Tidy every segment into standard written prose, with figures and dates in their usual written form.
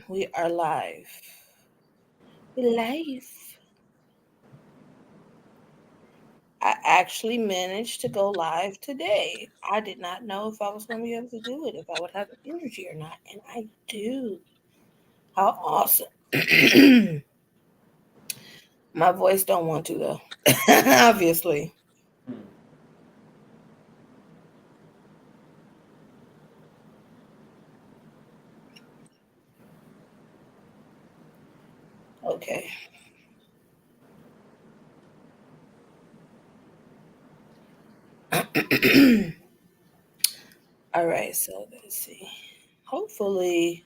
We are live. We're live. I actually managed to go live today. I did not know if I was going to be able to do it, if I would have the energy or not, and I do. How awesome! My voice don't want to though. Obviously. Okay. All right. So let's see. Hopefully,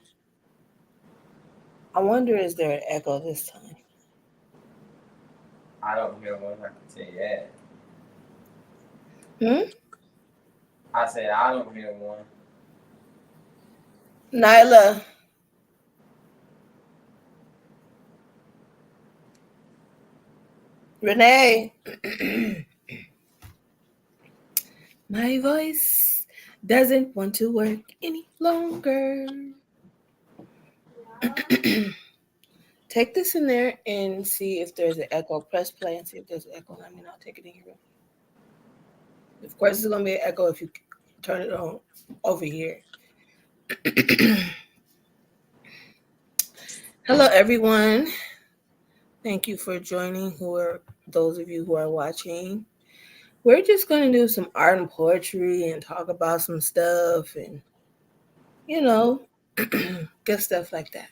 I wonder is there an echo this time? I don't hear one. I can tell you that. Hmm. I said I don't hear one. Nyla. Renee. My voice doesn't want to work any longer. Take this in there and see if there's an echo. Press play and see if there's an echo. Let me know. Take it in your room. Of course, it's going to be an echo if you turn it on over here. Hello, everyone. Thank you for joining. Who are those of you who are watching? We're just going to do some art and poetry and talk about some stuff and, you know, good stuff like that.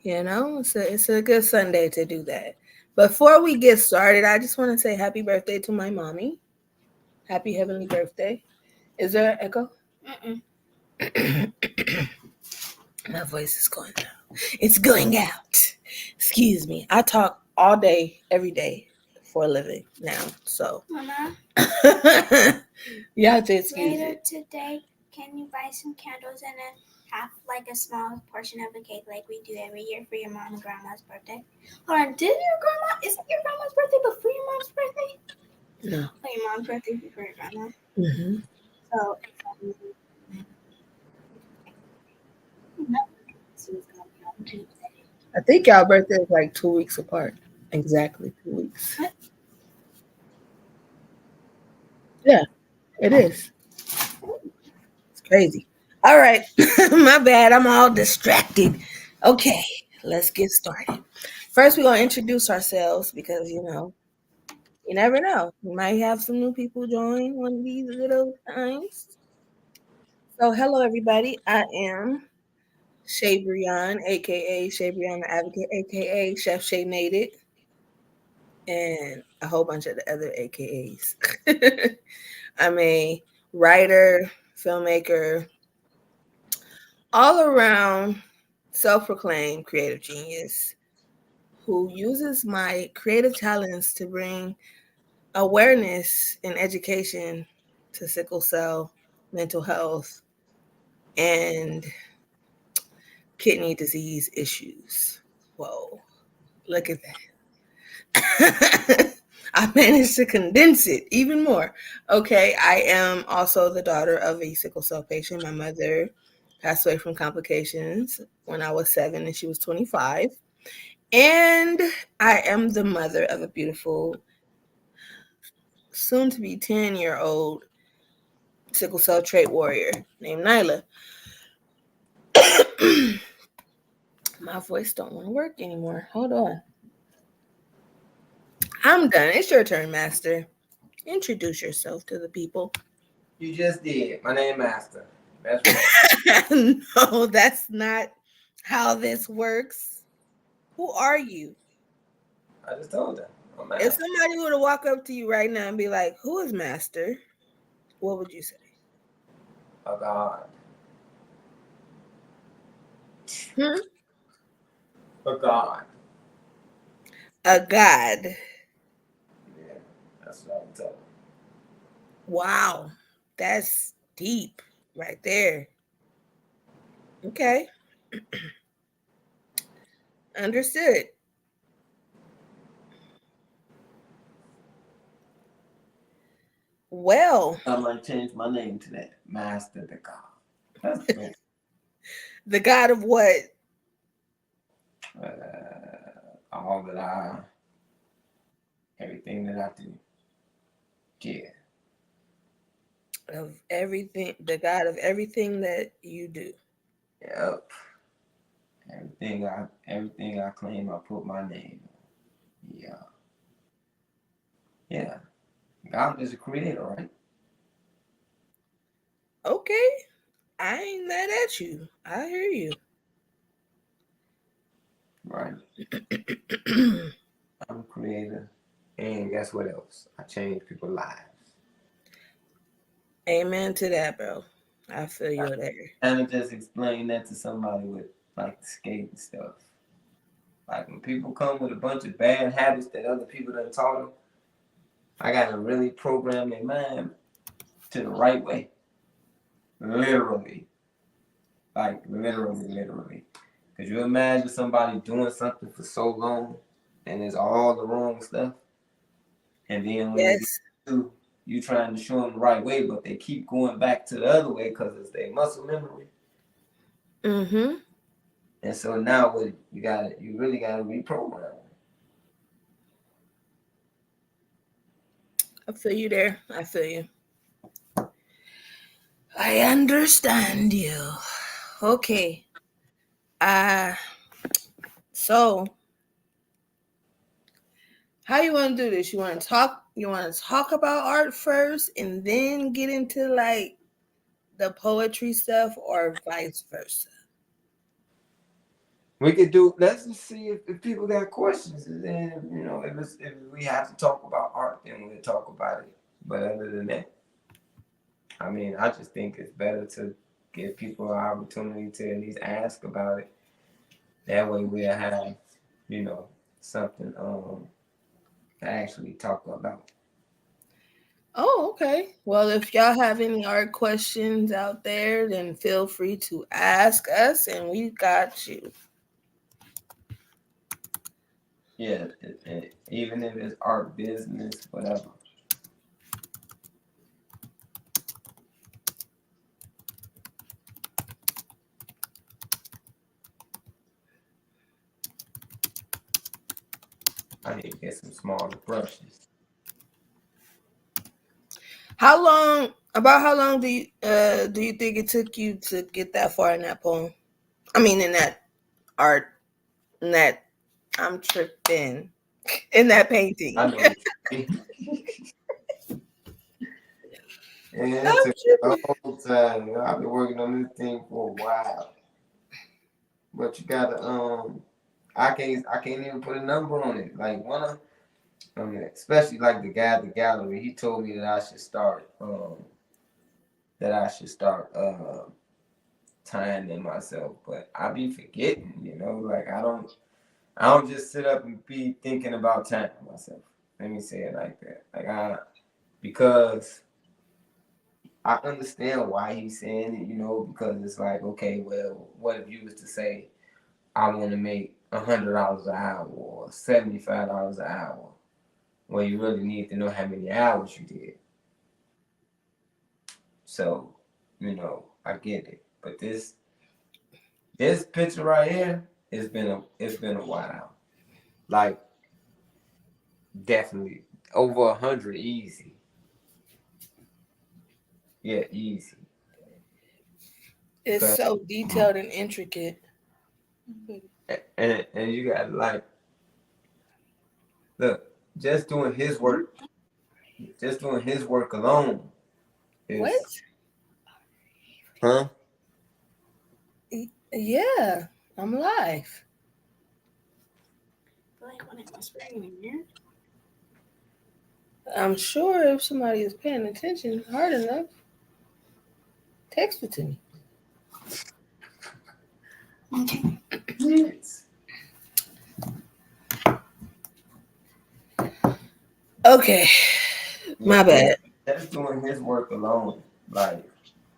It's a good Sunday to do that. Before we get started, I just want to say happy birthday to my mommy. Happy heavenly birthday. Is there an echo? My voice is going out. It's going out. Excuse me. I talk all day, every day for a living now. So, Mama, you have to excuse later it. today, can you buy some candles and then have like a small portion of a cake like we do every year for your mom and grandma's birthday? Hold on, isn't your grandma's birthday before your mom's birthday? No. Oh, your mom's birthday before your grandma. Mm-hmm. So, I think y'all birthday is like 2 weeks apart. Exactly 2 weeks. What? Yeah, it is. It's crazy. All right. My bad. I'm all distracted. Okay, let's get started. First, we're going to introduce ourselves because, you never know. We might have some new people join one of these little times. So, hello, everybody. I am Shabreon, aka Shabreon the Advocate, aka Chef Shay Made It, and a whole bunch of the other AKAs. I'm a writer, filmmaker, all around self proclaimed creative genius who uses my creative talents to bring awareness and education to sickle cell, mental health, and kidney disease issues. Whoa, look at that. I managed to condense it even more. Okay, I am also the daughter of a sickle cell patient. My mother passed away from complications when I was 7 and she was 25. And I am the mother of a beautiful, soon to be 10-year-old sickle cell trait warrior named Nyla. My voice don't want to work anymore. Hold on. I'm done. It's your turn, Master. Introduce yourself to the people. You just did. My name Master. That's right. No, that's not how this works. Who are you? I just told her. I'm If Master. somebody were to walk up to you right now and be like, "Who is Master?" What would you say? A God. Hmm? A God. A god. Yeah, that's what I'm telling. Wow, that's deep right there. Okay, understood. Well, I might change my name to that. Master the God. That's dope. the God of what? All that everything that I do. Yeah. Of everything, the God of everything that you do. Yep. Everything I claim, I put my name on. Yeah. Yeah. God is a creator, right? Okay, I ain't mad at you. I hear you. Right. I'm a creator. And guess what else? I change people's lives. Amen to that, bro. I feel you there. And just explain that to somebody with like the skating stuff. Like when people come with a bunch of bad habits that other people done taught them, I gotta really program their mind to the right way. Literally. Like literally. Could you imagine somebody doing something for so long and it's all the wrong stuff? And then when they get Yes. to you trying to show them the right way, but they keep going back to the other way because it's their muscle memory. Mm-hmm. And so now what you really gotta reprogram. I feel you there. I feel you. I understand you. Okay. Uh so how you want to do this? You want to talk about art first and then get into like the poetry stuff, or vice versa? We could do. Let's just see if people got questions, and then if we have to talk about art, then we'll talk about it. But other than that, I mean, I just think it's better to give people an opportunity to at least ask about it. That way, we'll have something to actually talk about. Oh, okay. Well, if y'all have any art questions out there, then feel free to ask us and we got you. Yeah, even if it's art, business, whatever. I need to get some smaller brushes. How long do you think it took you to get that far in that poem? I mean in that art, in that I'm tripping. In that I painting. know what you mean. And it I'm took a tripping. whole time. I've been working on this thing for a while. But you gotta I can't even put a number on it. Like especially like the guy at the gallery, he told me that I should start tying in myself. But I be forgetting, like I don't just sit up and be thinking about tying myself. Let me say it like that. Because I understand why he's saying it, because it's like, okay, well, what if you was to say I want to make $100 an hour or $75 an hour? Well, you really need to know how many hours you did. So, I get it. But this picture right here, it's been a while. Like definitely over 100 easy. Yeah, easy. It's But so detailed and intricate. and you got like look, just doing his work, alone What? is huh? Yeah, I'm live. I feel like when it whispering in your ear. I'm sure if somebody is paying attention hard enough, text it to me. Okay. Yes. Okay, Yeah, my bad. just doing his work alone, like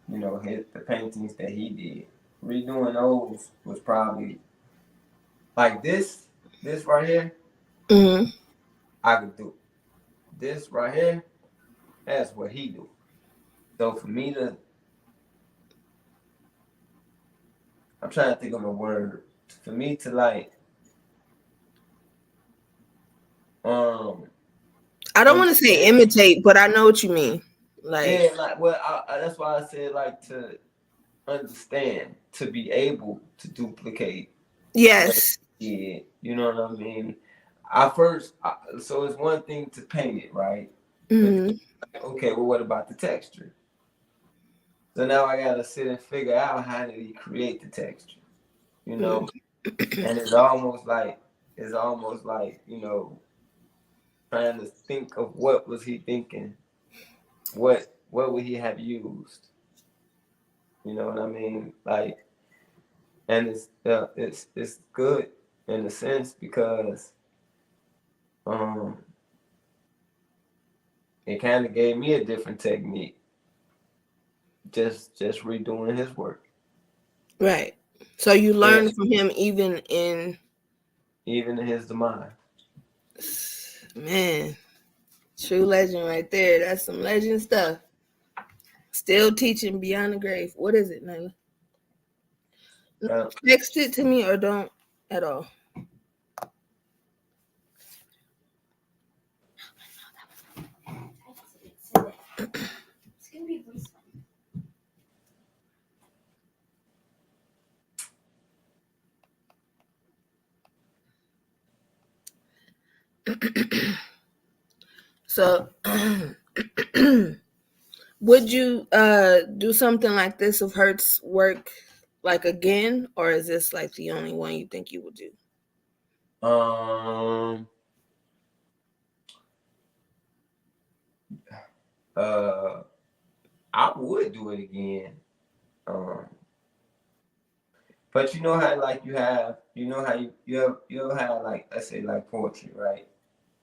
the paintings that he did, redoing those was probably like this right here. Hmm. I could do this right here. That's what he do. So for me to, I'm trying to think of a word. For me to like, um, I don't want to say understand. imitate, but I know what you mean. Like, Yeah, like well, that's why I said like to understand, to be able to duplicate what yes. he did. You know what I mean? I first, so it's one thing to paint it, right? But then, Hmm. okay, well, what about the texture? So now I gotta sit and figure out how did he create the texture, you know? And it's almost like trying to think of what was he thinking, what would he have used, you know what I mean? Like, and it's good in a sense because um it kind of gave me a different technique, just redoing his work. Right. So you Yeah, learn from him even in, even in his demise. man, true legend right there. That's some legend stuff. Still teaching beyond the grave. What is it, Nyla? Uh, Text it to me or don't at all. It's gonna be really fun. So would you do something like this of Hertz work like again, or is this like the only one you think you would do? um, uh, I would do it again. Um, but you know how like you know how you have like let's say like poetry, right?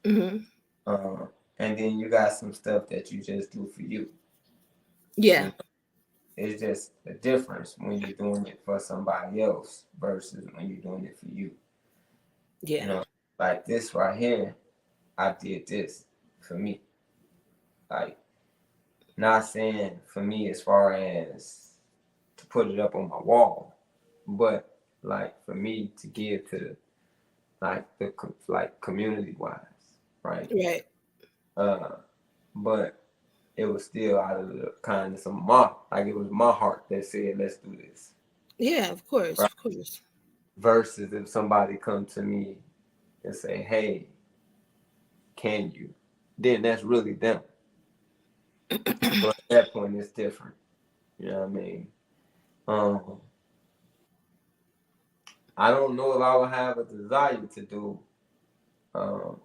Hmm. Um, and then you got some stuff that you just do for you. You Yeah. know, it's just a difference when you're doing it for somebody else versus when you're doing it for you. You Yeah. know, like this right here, I did this for me. Like, not saying for me as far as to put it up on my wall, but like for me to give to like the like community wise, right? Right. Uh, but it was still out of the kindness of my like it was my heart that said let's do this, Yeah, of course, right? of course. Versus if somebody come to me and say, hey, can you? Then that's really them. So at that point it's different. You know what I mean? Um, I don't know if I would have a desire to do um,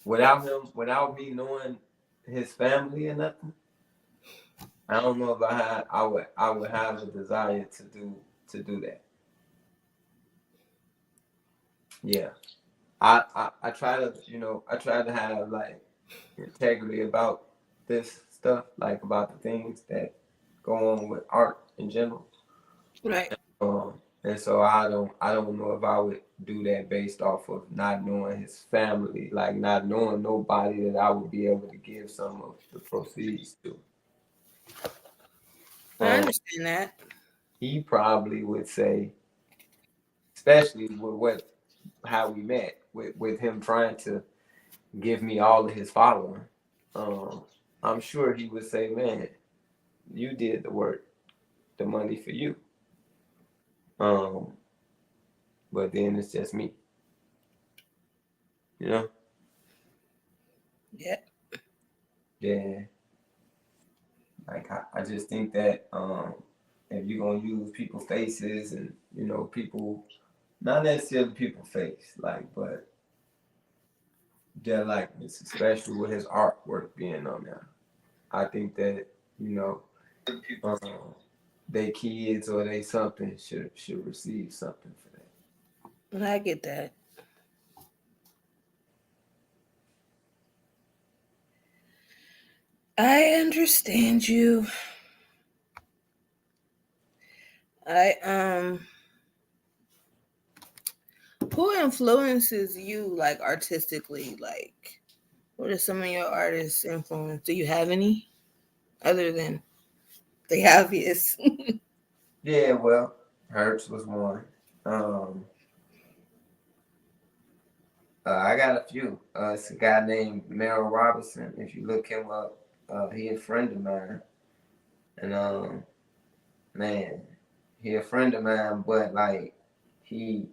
without him, without me knowing his family or nothing. I don't know if I would have a desire to do that. Yeah, I try to I try to have like integrity about this stuff, like about the things that go on with art in general. Right. And so I don't know if I would do that based off of not knowing his family, like not knowing nobody that I would be able to give some of the proceeds to. I Um, understand that. he probably would say, especially with what how we met, with him trying to give me all of his following. Um, I'm sure he would say, "Man, you did the work, the money for you." Um, but then it's just me, you know. Yeah. Yeah, like I just think that if you're gonna use people's faces and people, not necessarily people face, like, but their likeness, especially with his artwork being on there, I think that you know um, they kids or they something should receive something for that. I get that. I understand you. I who influences you like artistically, like What are some of your artists' influence? Do you have any other than the obvious? Yeah, well, Hertz was one. Um, I got a few. It's a guy named Merrill Robinson. If you look him up, he a friend of mine, and man, he a friend of mine. But like, he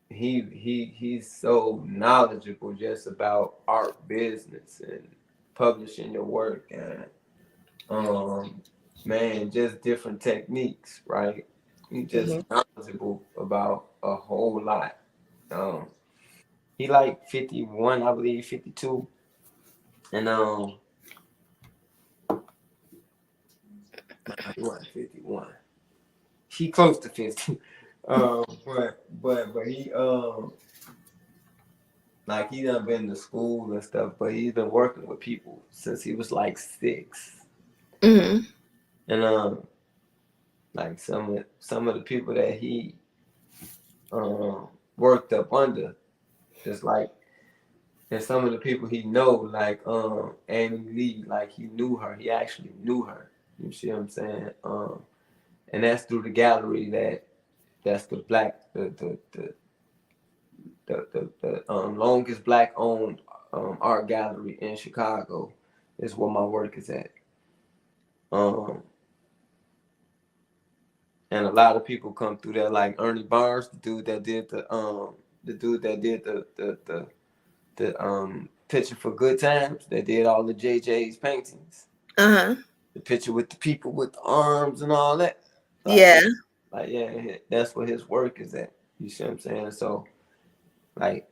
he's so knowledgeable just about art business and publishing your work and um man, just different techniques, right? He's just Hmm. knowledgeable about a whole lot. Um, he like 51, I believe 52, and he wasn't 51. He close to 50. But he like he done been to school and stuff, but he's been working with people since he was like 6. Hmm. And like some of the people that he worked up under, just like and some of the people he know, like Amy Lee, like he knew her. He actually knew her. You see what I'm saying? And that's through the gallery that's the black the longest black owned art gallery in Chicago is where my work is at. Um, and a lot of people come through there, like Ernie Barnes, the dude that did the picture for Good Times, that did all the JJ's paintings, Uh-huh. the picture with the people with the arms and all that. Like, Yeah. yeah, that's where his work is at. You see what I'm saying? So, like,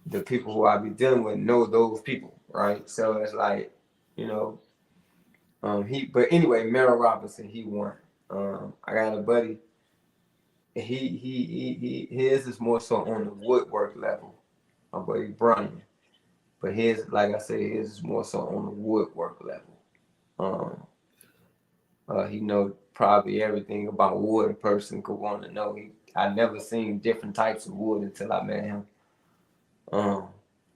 the people who I be dealing with know those people, right? So it's like, you know, but anyway, Merrill Robinson, he won. I got a buddy. His is more so on the woodwork level. My buddy Brian, but his, like I said, his is more so on the woodwork level. Um, he know probably everything about wood a person could want to know. I never seen different types of wood until I met him. Um,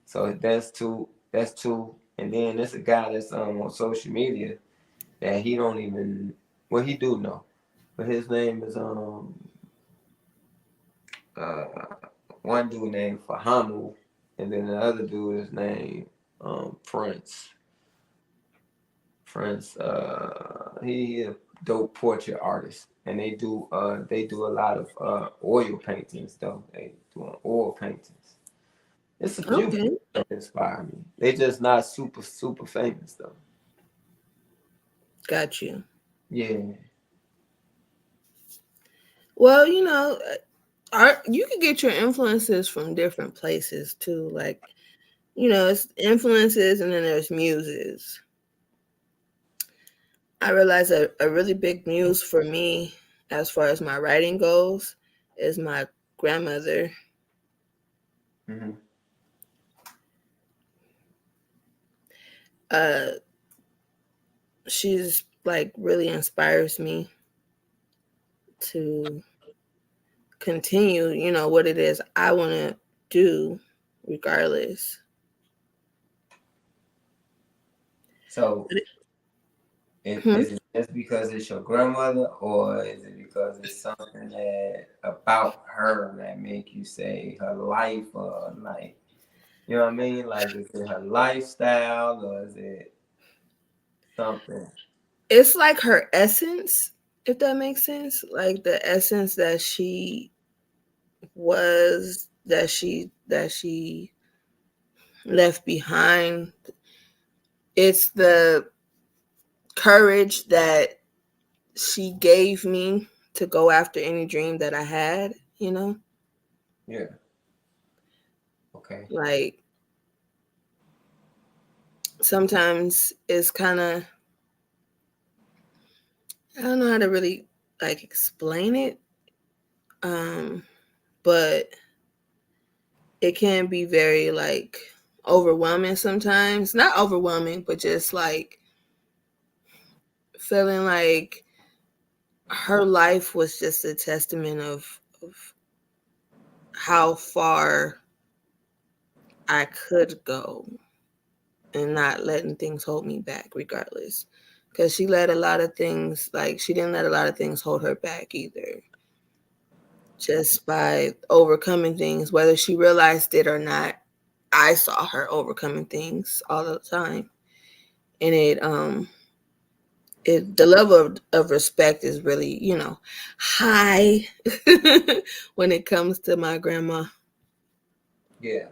so that's two. That's two. And then there's a guy that's on social media that he don't even, well, he do know, but his name is uh one dude named Fahamu, and then the other dude is named Prince. Prince. He a dope portrait artist, and they do a lot of oil paintings though. They doing oil paintings. It's a few Okay. people that inspire me. They just not super famous though. Got you. Yeah. Well, art, you can get your influences from different places too. Like, it's influences and then there's muses. I realize a really big muse for me, as far as my writing goes, is my grandmother. Hmm. Uh, she's like really inspires me to continue, what it is I want to do, regardless. So But is it just because it's your grandmother, or is it because it's something that about her that make you say her life, or like, you know what I mean? Like, is it her lifestyle, or is it something? it's like her essence, if that makes sense. Like the essence that she was, that she left behind. It's the courage that she gave me to go after any dream that I had. Yeah. Okay. Like sometimes it's kind of, I don't know how to really like explain it. Um but it can be very like overwhelming sometimes. Not overwhelming, but just like feeling like her life was just a testament of how far I could go and not letting things hold me back regardless. Because she let a lot of things, like, she didn't let a lot of things hold her back either. Just by overcoming things, whether she realized it or not, I saw her overcoming things all the time. And the level of respect is really, high when it comes to my grandma. Yeah.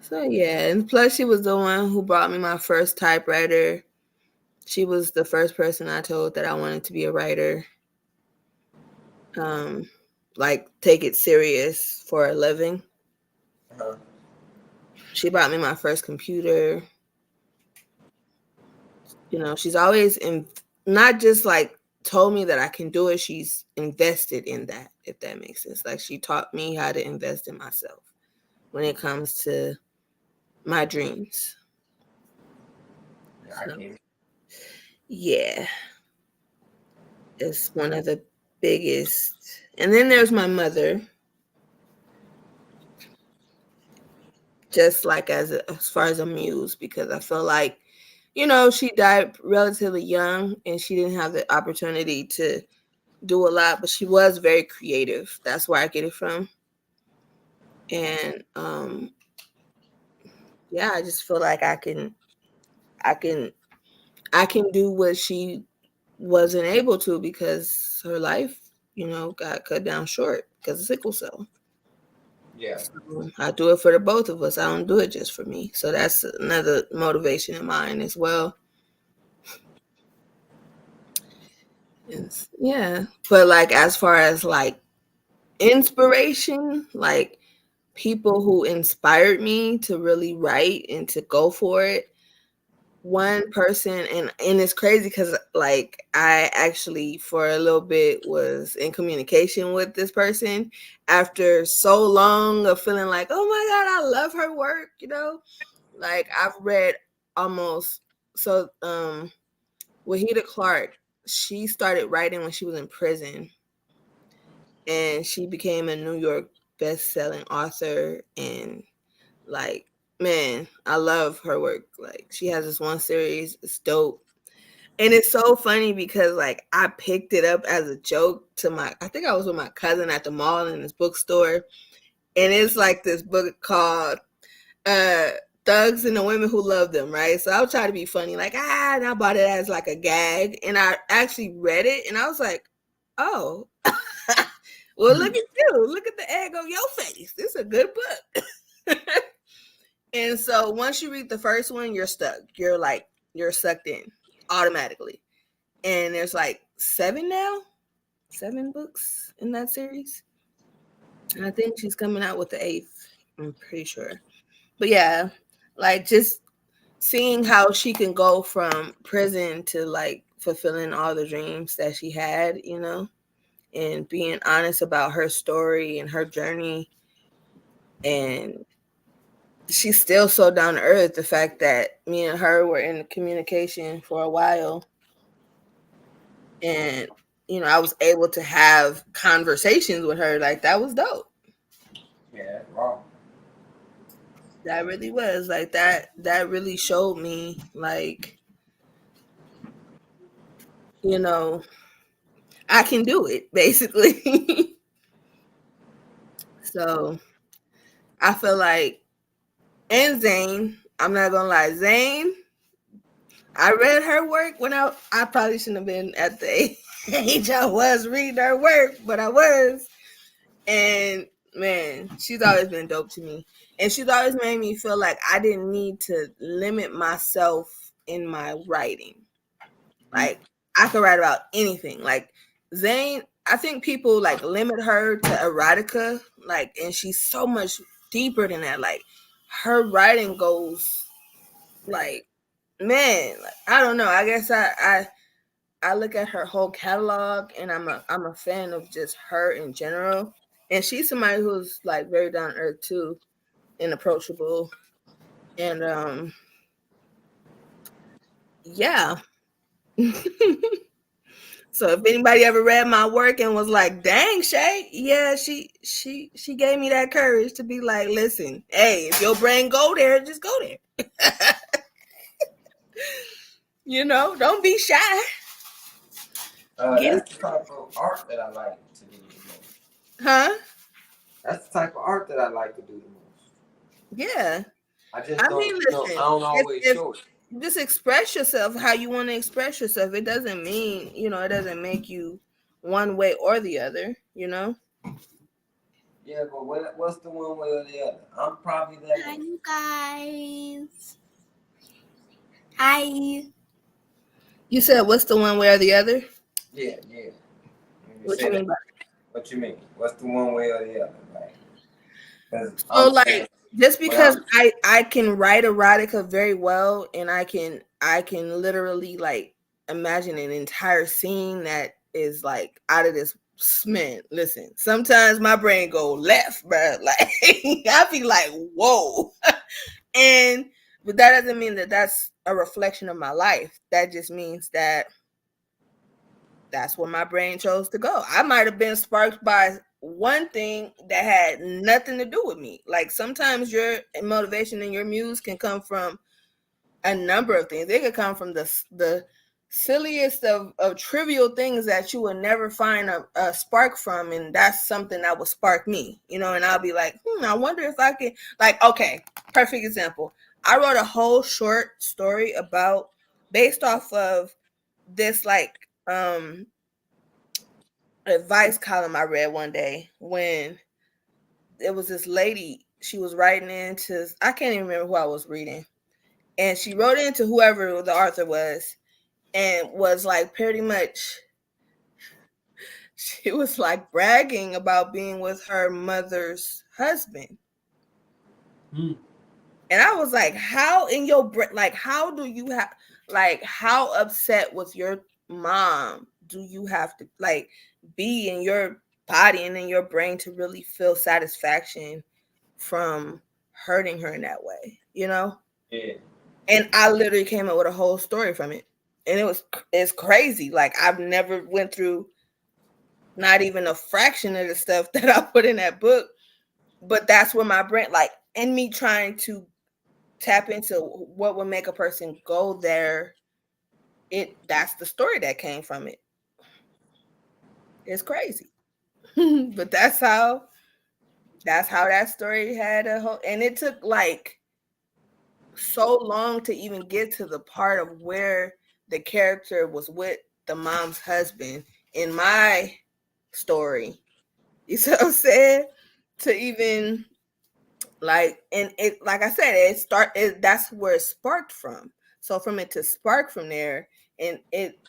So yeah, and plus she was the one who brought me my first typewriter. She was the first person I told that I wanted to be a writer. Um, like take it serious for a living. Uh-huh. She bought me my first computer. She's always not just like told me that I can do it, she's invested in that, if that makes sense. Like she taught me how to invest in myself when it comes to my dreams. Yeah, I So can't. yeah, it's one of the biggest. And then there's my mother, just like as far as a muse, because I feel like, she died relatively young and she didn't have the opportunity to do a lot, but she was very creative. That's where I get it from. And yeah, I just feel like I can I can do what she wasn't able to because her life, got cut down short because of sickle cell. Yeah. So I do it for the both of us. I don't do it just for me. So that's another motivation of mine as well. Yeah. But like as far as like inspiration, like people who inspired me to really write and to go for it, one person, and it's crazy because like I actually for a little bit was in communication with this person after so long of feeling like, oh my god, I love her work, like I've read almost. So Wahida Clark, she started writing when she was in prison, and she became a New York best-selling author. And like, man, I love her work. Like she has this one series, it's dope. And it's so funny because like I picked it up as a joke to I think I was with my cousin at the mall in this bookstore. And it's like this book called uh Thugs and the Women Who Love Them, right? So I was trying to be funny, like, and I bought it as like a gag. And I actually read it and I was like, oh, well, look at you. Look at the egg on your face. This is a good book. And so once you read the first one, you're stuck. You're sucked in automatically. And there's like seven books in that series. And I think she's coming out with the eighth. I'm pretty sure. But yeah, like just seeing how she can go from prison to like fulfilling all the dreams that she had, and being honest about her story and her journey. And she's still so down to earth. The fact that me and her were in communication for a while, and I was able to have conversations with her, like that was dope. Yeah. Wow. That really was like that really showed me like, you know I can do it basically. So I feel like, and Zane, I'm not gonna lie, Zane, I read her work when I probably shouldn't have been at the age I was reading her work, but I was. And man, she's always been dope to me. And she's always made me feel like I didn't need to limit myself in my writing. Like I could write about anything. Like Zane, I think people like limit her to erotica, like, and she's so much deeper than that. Like her writing goes like, man, like, I don't know. I guess I look at her whole catalog and I'm a fan of just her in general. And she's somebody who's like very down to earth too and approachable. And yeah. So if anybody ever read my work and was like, "Dang, Shay, yeah, she gave me that courage to be like, listen, hey, if your brain go there, just go there. Don't be shy. Get it, That's the type of art that I like to do the most. huh? That's the type of art that I like to do the most. Yeah. I just I don't, mean, I listen, don't if always if show it. just express yourself how you want to express yourself. It doesn't mean, it doesn't make you one way or the other. Yeah, but what's the one way or the other? I'm probably that Hi, way. you guys. Hi. You said what's the one way or the other? Yeah, yeah. When you What say you that, mean by what you mean? What's the one way or the other? Like, because so I'm saying like just what because I'm. I can write erotica very well and I can literally like imagine an entire scene that is like out of this man. Listen, sometimes my brain go left, bro. Like I be like, whoa. And but that doesn't mean that that's a reflection of my life. That just means that that's where my brain chose to go. I might have been sparked by one thing that had nothing to do with me. Like sometimes your motivation and your muse can come from a number of things. It could come from the silliest of trivial things that you would never find a spark from, and that's something that would spark me, and I'll be like, I wonder if I can, like, okay, perfect example. I wrote a whole short story about based off of this like advice column I read one day when it was this lady, she was writing into, I can't even remember who I was reading, and she wrote into whoever the author was and was like pretty much she was like bragging about being with her mother's husband. Hmm. And I was like, how in your brain, like, how do you have, like, how upset with your mom do you have to, like, be in your body and in your brain to really feel satisfaction from hurting her in that way, Yeah. And I literally came up with a whole story from it. And it's crazy. Like, I've never went through not even a fraction of the stuff that I put in that book. But that's where my brain, like, and me trying to tap into what would make a person go there. That's the story that came from it. It's crazy. But that's how that story had a whole, and it took like so long to even get to the part of where the character was with the mom's husband in my story. You see what I'm saying? To even like, and it, like I said, that's where it sparked from. So from it to spark from there, and it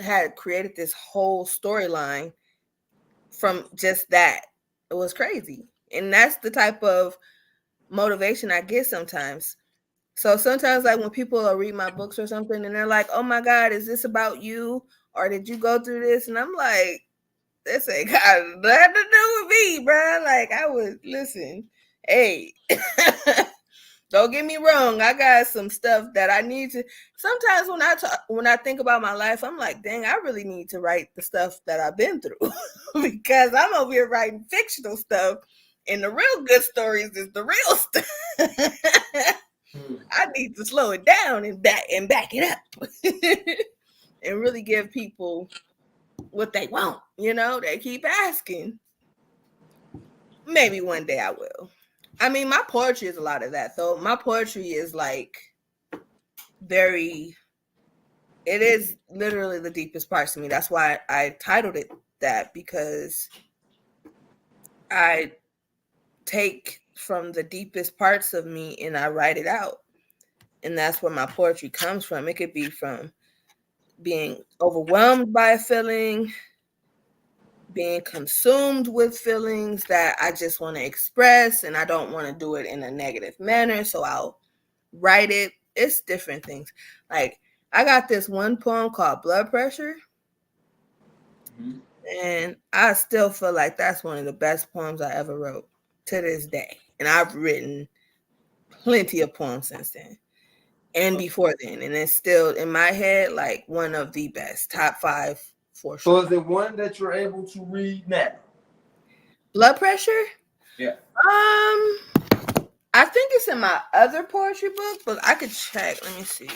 had created this whole storyline from just that. It was crazy. And that's the type of motivation I get sometimes. So sometimes, like when people will read my books or something, and they're like, "Oh my God, is this about you, or did you go through this?" And I'm like, "This ain't got nothing to do with me, bro." Like I would listen. Hey, don't get me wrong. I got some stuff that I need to. Sometimes when I think about my life, I'm like, "Dang, I really need to write the stuff that I've been through," because I'm over here writing fictional stuff, and the real good stories is the real stuff. Hmm. I need to slow it down and back it up and really give people what they want. They keep asking. Maybe one day I will. I mean, my poetry is a lot of that, though. My poetry is like very, it is literally the deepest parts of me. That's why I titled it that, because I take from the deepest parts of me and I write it out. And that's where my poetry comes from. It could be from being overwhelmed by a feeling, being consumed with feelings that I just want to express and I don't want to do it in a negative manner. So I'll write it. It's different things. Like I got this one poem called Blood Pressure, Hmm. and I still feel like that's one of the best poems I ever wrote to this day. And I've written plenty of poems since then and before then. And it's still in my head like one of the best, top 5 for So sure. is it one that you're able to read now? Blood pressure? Yeah. I think it's in my other poetry book, but I could check. Let me see.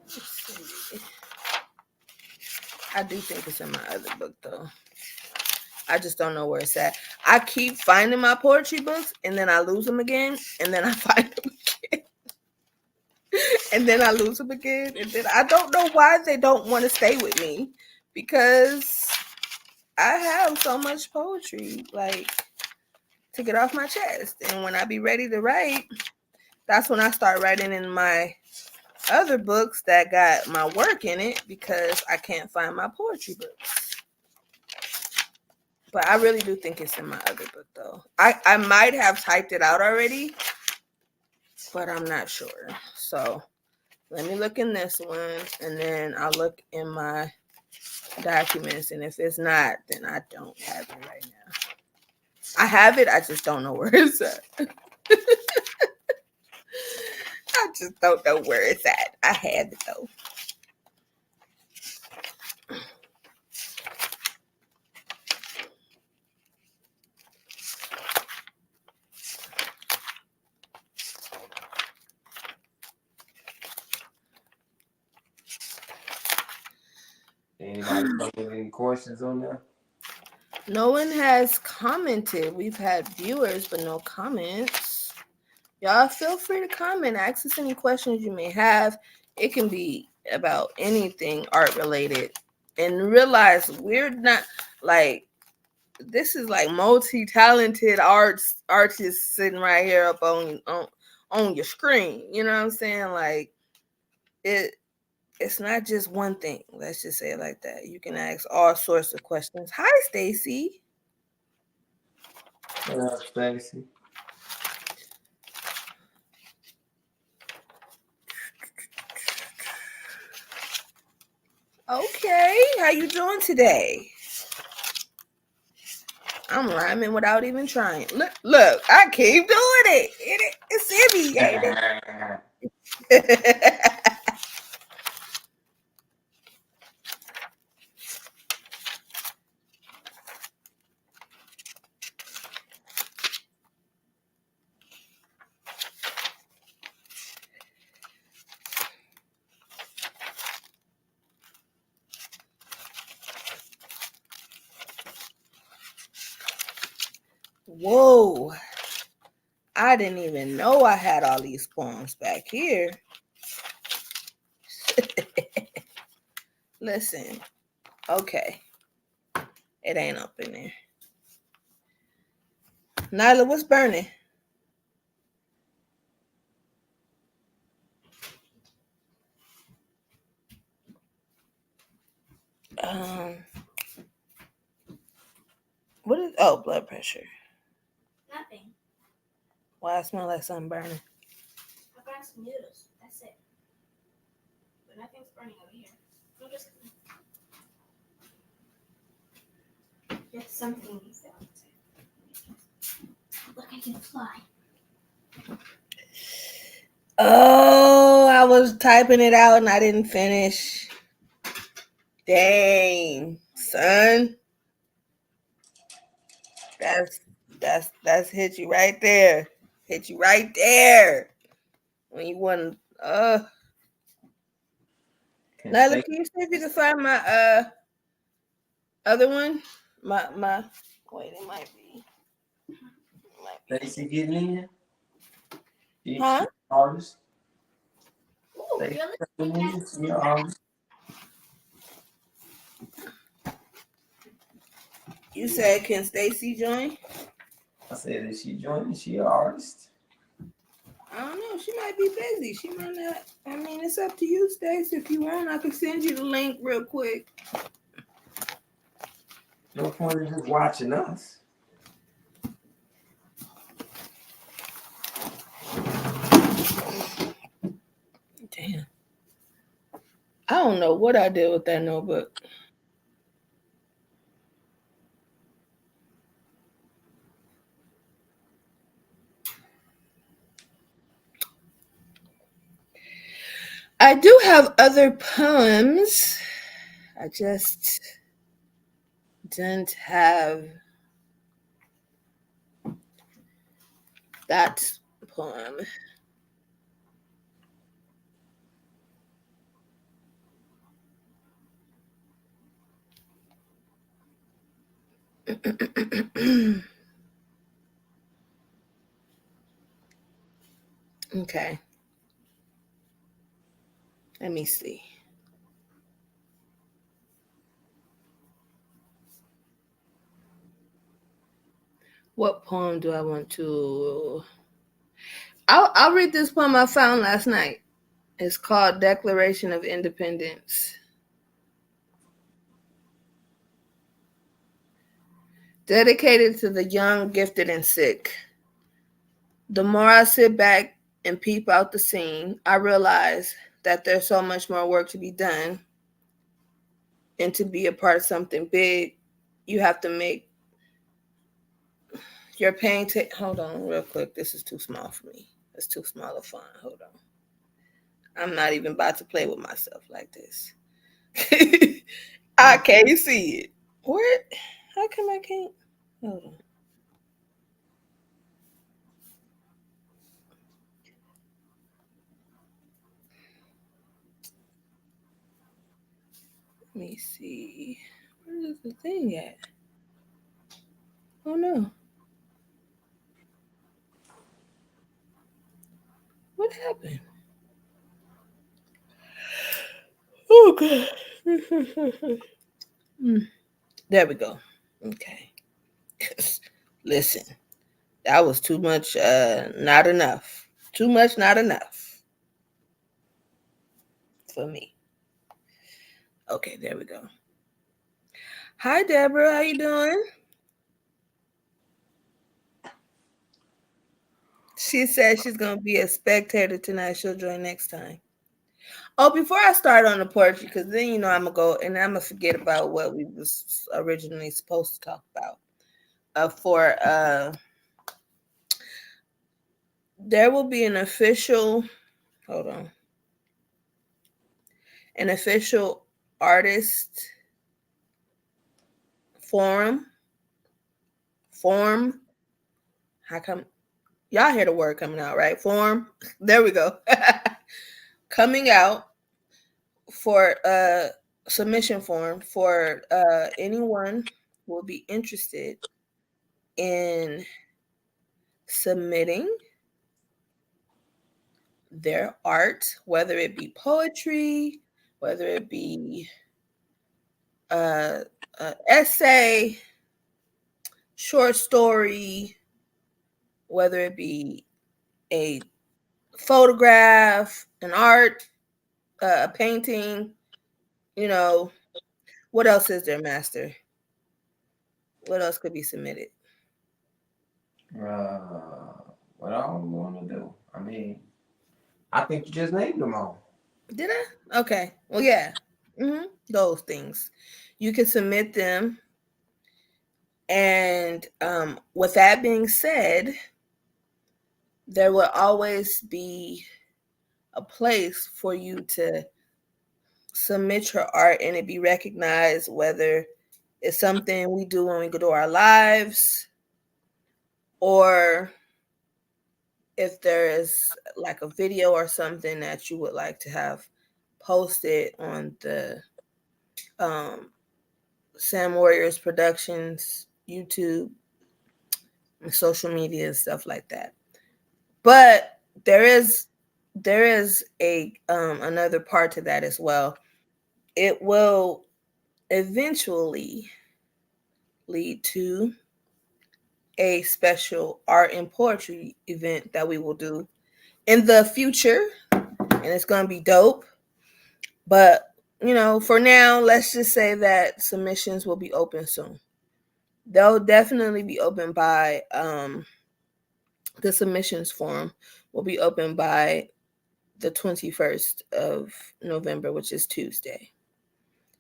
Let's see. I do think it's in my other book though. I just don't know where it's at. I keep finding my poetry books and then I lose them again, and then I find them again, and then I lose them again, and then I don't know why they don't want to stay with me, because I have so much poetry like to get off my chest, and when I be ready to write, that's when I start writing in my other books that got my work in it, because I can't find my poetry books. But I really do think it's in my other book though. I might have typed it out already, but I'm not sure. So let me look in this one, and then I'll look in my documents. And if it's not, then I don't have it right now. I have it, I just don't know where it's at. I just don't know where it's at. I have it though. Anybody come with any questions on that? No one has commented. We've had viewers, but no comments. Y'all feel free to comment. Ask us any questions you may have. It can be about anything art related. And realize we're not like, this is like multi-talented artists sitting right here up on your screen. You know what I'm saying? Like it's not just one thing. Let's just say it like that. You can ask all sorts of questions. Hi, Stacy. What up, Stacy? Okay, how you doing today? I'm rhyming without even trying. Look, I keep doing it. It's in me, ain't it? Whoa. I didn't even know I had all these poems back here. Listen, okay. It ain't up in there. Nyla, what's burning? Um, what is, oh, blood pressure. Nothing. Why I smell like something burning? I found some noodles. That's it. But nothing's burning over here. I'm just there's something you found. Look, I can fly. Oh, I was typing it out and I didn't finish. Dang, son. That's hit you right there. Hit you right there. When you want Can Nyla, Stacy, can you see if you can find my other one? My wait, it might be. Stacy getting in? She Huh? artist. Oh, Stacy really? coming in? She an artist. You said can Stacy join? I said, is she joining? She an artist. I don't know. She might be busy. She might not. I mean, it's up to you, Stacy. If you want, I can send you the link real quick. No point in just watching us. Damn. I don't know what I did with that notebook. I do have other poems. I just didn't have that poem. Okay, let me see. What poem do I want to? I'll read this poem I found last night. It's called Declaration of Independence. Dedicated to the young, gifted, and sick. The more I sit back and peep out the scene, I realize that there's so much more work to be done. And to be a part of something big, you have to make your pain take. Hold on, real quick. This is too small for me. It's too small of font. Hold on. I'm not even about to play with myself like this. I can't see it. Where? How come I can't? Hold on. Let me see. Where is the thing at? Oh no. What happened? Oh god. There we go. Okay. Listen, that was too much, not enough. Too much, not enough for me. Okay, there we go. Hi Deborah, how you doing? She said she's gonna be a spectator tonight. She'll join next time. Oh, before I start on the poetry, because then I'm gonna go and I'm gonna forget about what we was originally supposed to talk about. For there will be hold on, an official artist forum. Form. How come y'all hear the word coming out, right? Form. There we go. Coming out for submission form for anyone who will be interested in submitting their art, whether it be poetry, whether it be uh, essay, short story, whether it be a photograph, an art, a painting, you know, what else is there, Master? What else could be submitted? What I want to do? I mean, I think you just named them all. Did I? Okay. Well, yeah. Those things. You can submit them. And with that being said, there will always be a place for you to submit your art and it be recognized, whether it's something we do when we go to our lives or if there is like a video or something that you would like to have posted on the um, Sam Warriors Productions YouTube and social media and stuff like that. But there is a another part to that as well. It will eventually lead to a special art and poetry event that we will do in the future, and it's going to be dope. But for now, let's just say that submissions will be open soon. They'll definitely be open by the submissions form will be open by the 21st of November, which is Tuesday.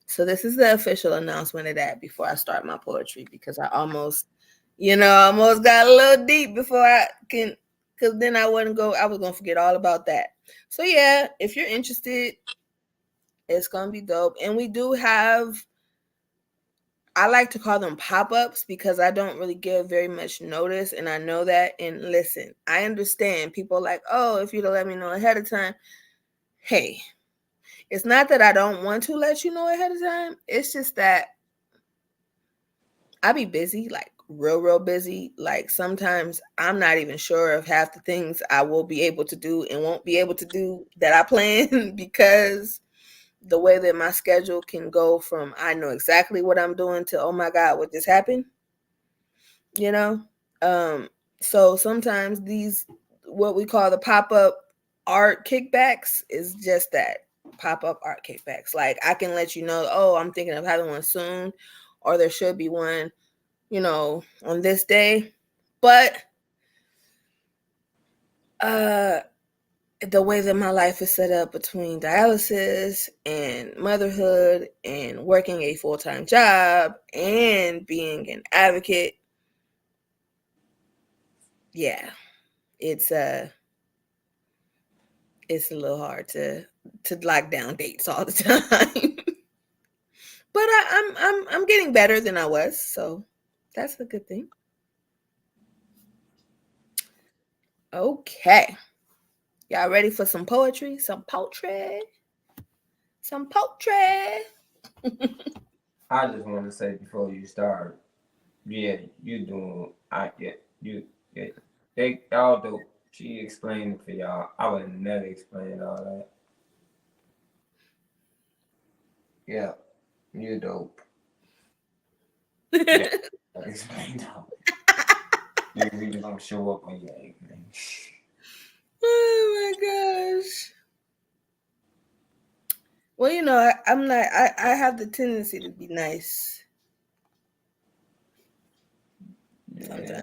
So this is the official announcement of that before I start my poetry because I almost got a little deep before I can because then I was gonna forget all about that. So yeah, if you're interested, it's gonna be dope. And we do have, I like to call them pop-ups because I don't really give very much notice, and I know that. And listen, I understand people are like, oh, if you'd have let me know ahead of time. Hey, it's not that I don't want to let you know ahead of time. It's just that I be busy, like real busy. Like sometimes I'm not even sure of half the things I will be able to do and won't be able to do that I plan because the way that my schedule can go from I know exactly what I'm doing to oh my god, what just happened, you know? Um so sometimes these what we call the pop-up art kickbacks is just that, pop-up art kickbacks. Like I can let you know, oh, I'm thinking of having one soon, or there should be one, on this day. But uh the way that my life is set up between dialysis and motherhood and working a full-time job and being an advocate, yeah, it's it's a little hard to lock down dates all the time. But I'm getting better than I was, so that's a good thing. Okay. Y'all ready for some poetry? Some poetry? Some poetry. I just want to say before you start, yeah, you doing, yeah, they all dope. She explained it for y'all. I would never explain all that. Yeah, you dope. Yeah, I explained all that. You really gonna show up on your man. Oh my gosh. Well, I'm not. I have the tendency to be nice Yeah, sometimes.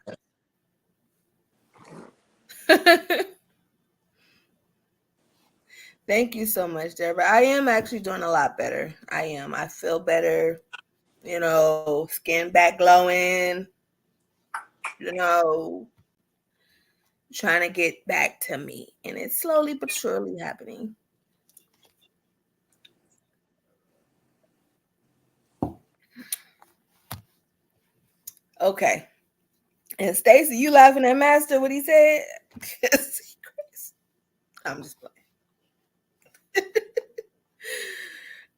Thank you so much, Deborah. I am actually doing a lot better. I am. I feel better. Skin back glowing. You know, trying to get back to me, and it's slowly but surely happening. Okay. And Stacy, you laughing at Master what he said? I'm just playing.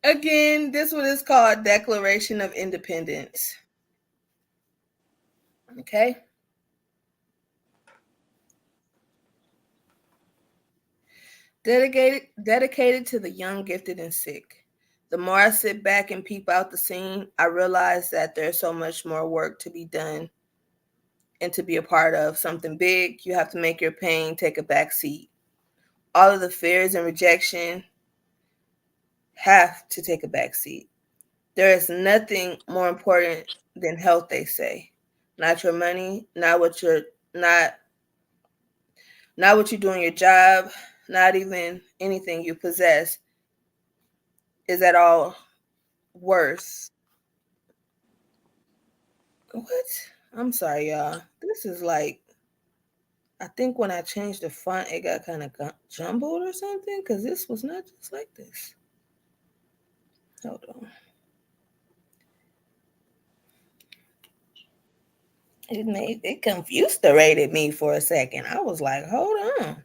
Again, this one is called Declaration of Independence. Okay. Dedicated to the young, gifted, and sick. The more I sit back and peep out the scene, I realize that there's so much more work to be done and to be a part of something big. You have to make your pain take a back seat. All of the fears and rejection have to take a back seat. There is nothing more important than health, they say. Not your money, not not what you do in your job, not even anything you possess is at all worth. What? I'm sorry, y'all. This is like, I think when I changed the font, it got kind of jumbled or something because this was not just like this. Hold on. It confused me for a second. I was like, hold on.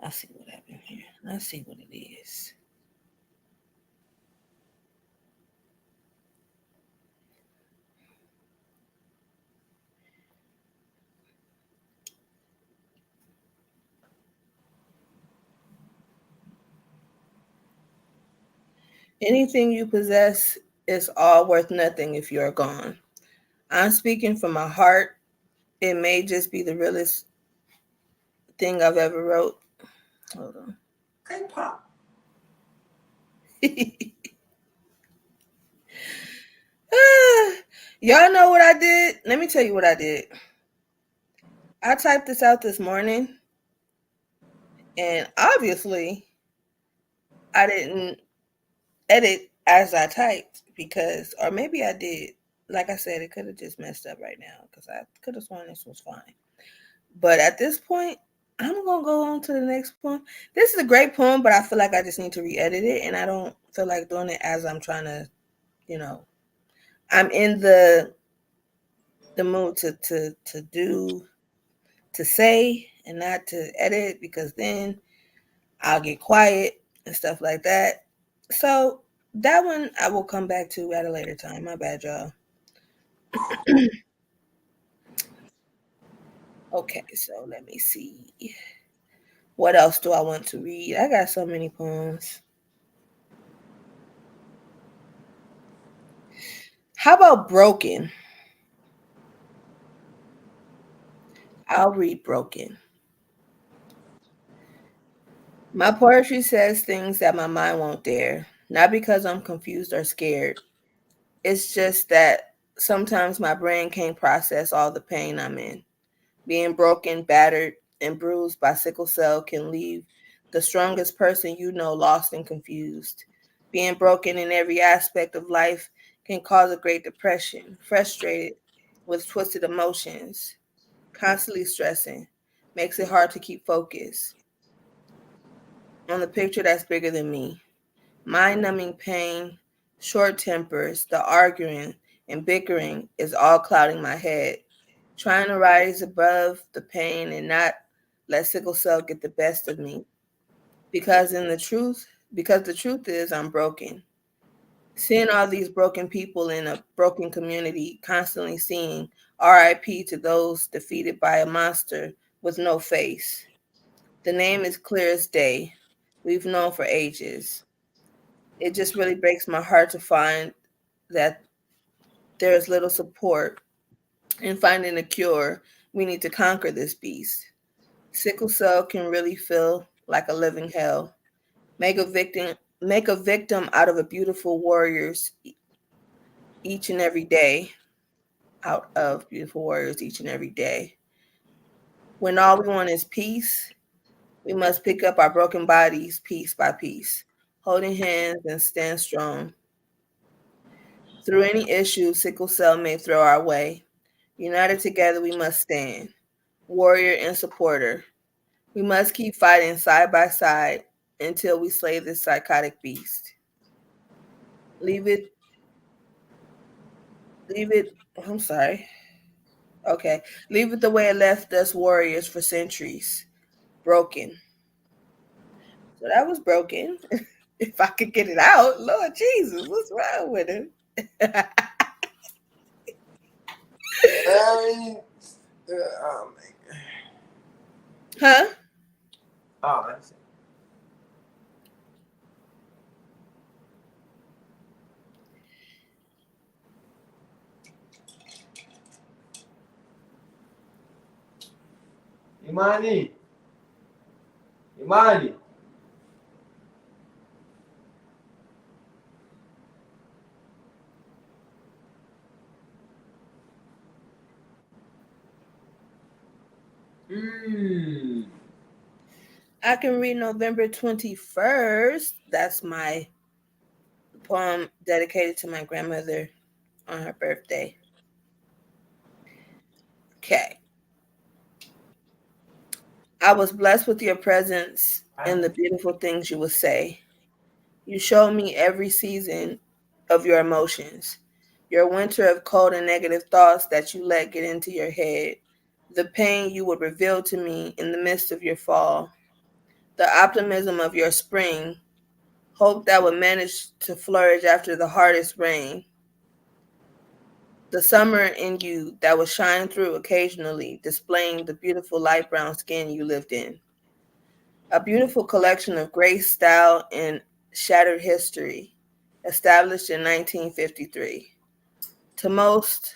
I see what happened here. I see what it is. Anything you possess is all worth nothing if you're gone. I'm speaking from my heart. It may just be the realest thing I've ever wrote. Hold on. hey pop. Y'all know what I did? Let me tell you what I did. I typed this out this morning, and obviously, I didn't edit as I typed because, or maybe I did. like I said, it could have just messed up right now because I could have sworn this was fine. But at this point, I'm gonna go on to the next poem. This is a great poem, but I feel like I just need to re-edit it, and I don't feel like doing it as I'm trying to, you know, I'm in the mood to do to say and not to edit because then I'll get quiet and stuff like that. So that one I will come back to at a later time. My bad, y'all. Okay, so let me see. What else do I want to read? I got so many poems. How about Broken? I'll read Broken. My poetry says things that my mind won't dare, not because I'm confused or scared. It's just that sometimes my brain can't process all the pain I'm in. Being broken, battered, and bruised by sickle cell can leave the strongest person you know lost and confused. Being broken in every aspect of life can cause a great depression, frustrated with twisted emotions, constantly stressing, makes it hard to keep focus on the picture that's bigger than me. Mind numbing pain, short tempers, the arguing and bickering is all clouding my head. Trying to rise above the pain and not let sickle cell get the best of me. Because the truth is I'm broken. Seeing all these broken people in a broken community, constantly seeing RIP to those defeated by a monster with no face. The name is clear as day. We've known for ages. It just really breaks my heart to find that there is little support in finding a cure. We need to conquer this beast. Sickle cell can really feel like a living hell. Make a victim out of a beautiful warriors each and every day. Out of beautiful warriors each and every day. When all we want is peace, we must pick up our broken bodies piece by piece, holding hands and stand strong. Through any issue sickle cell may throw our way, united together we must stand, warrior and supporter. We must keep fighting side by side until we slay this psychotic beast. Leave it, leave it, I'm sorry. Okay. Leave it the way it left us warriors for centuries. Broken. So that was broken. If I could get it out, Lord Jesus, what's wrong with him? Hey, oh man. Huh? Oh, that's it. Imani, Imani. Hmm. I can read November 21st. That's my poem dedicated to my grandmother on her birthday. Okay. I was blessed with your presence and the beautiful things you would say. You showed me every season of your emotions, your winter of cold and negative thoughts that you let get into your head, the pain you would reveal to me in the midst of your fall, the optimism of your spring, hope that would manage to flourish after the hardest rain, the summer in you that would shine through occasionally, displaying the beautiful light brown skin you lived in. A beautiful collection of grace, style, and shattered history, established in 1953. To most,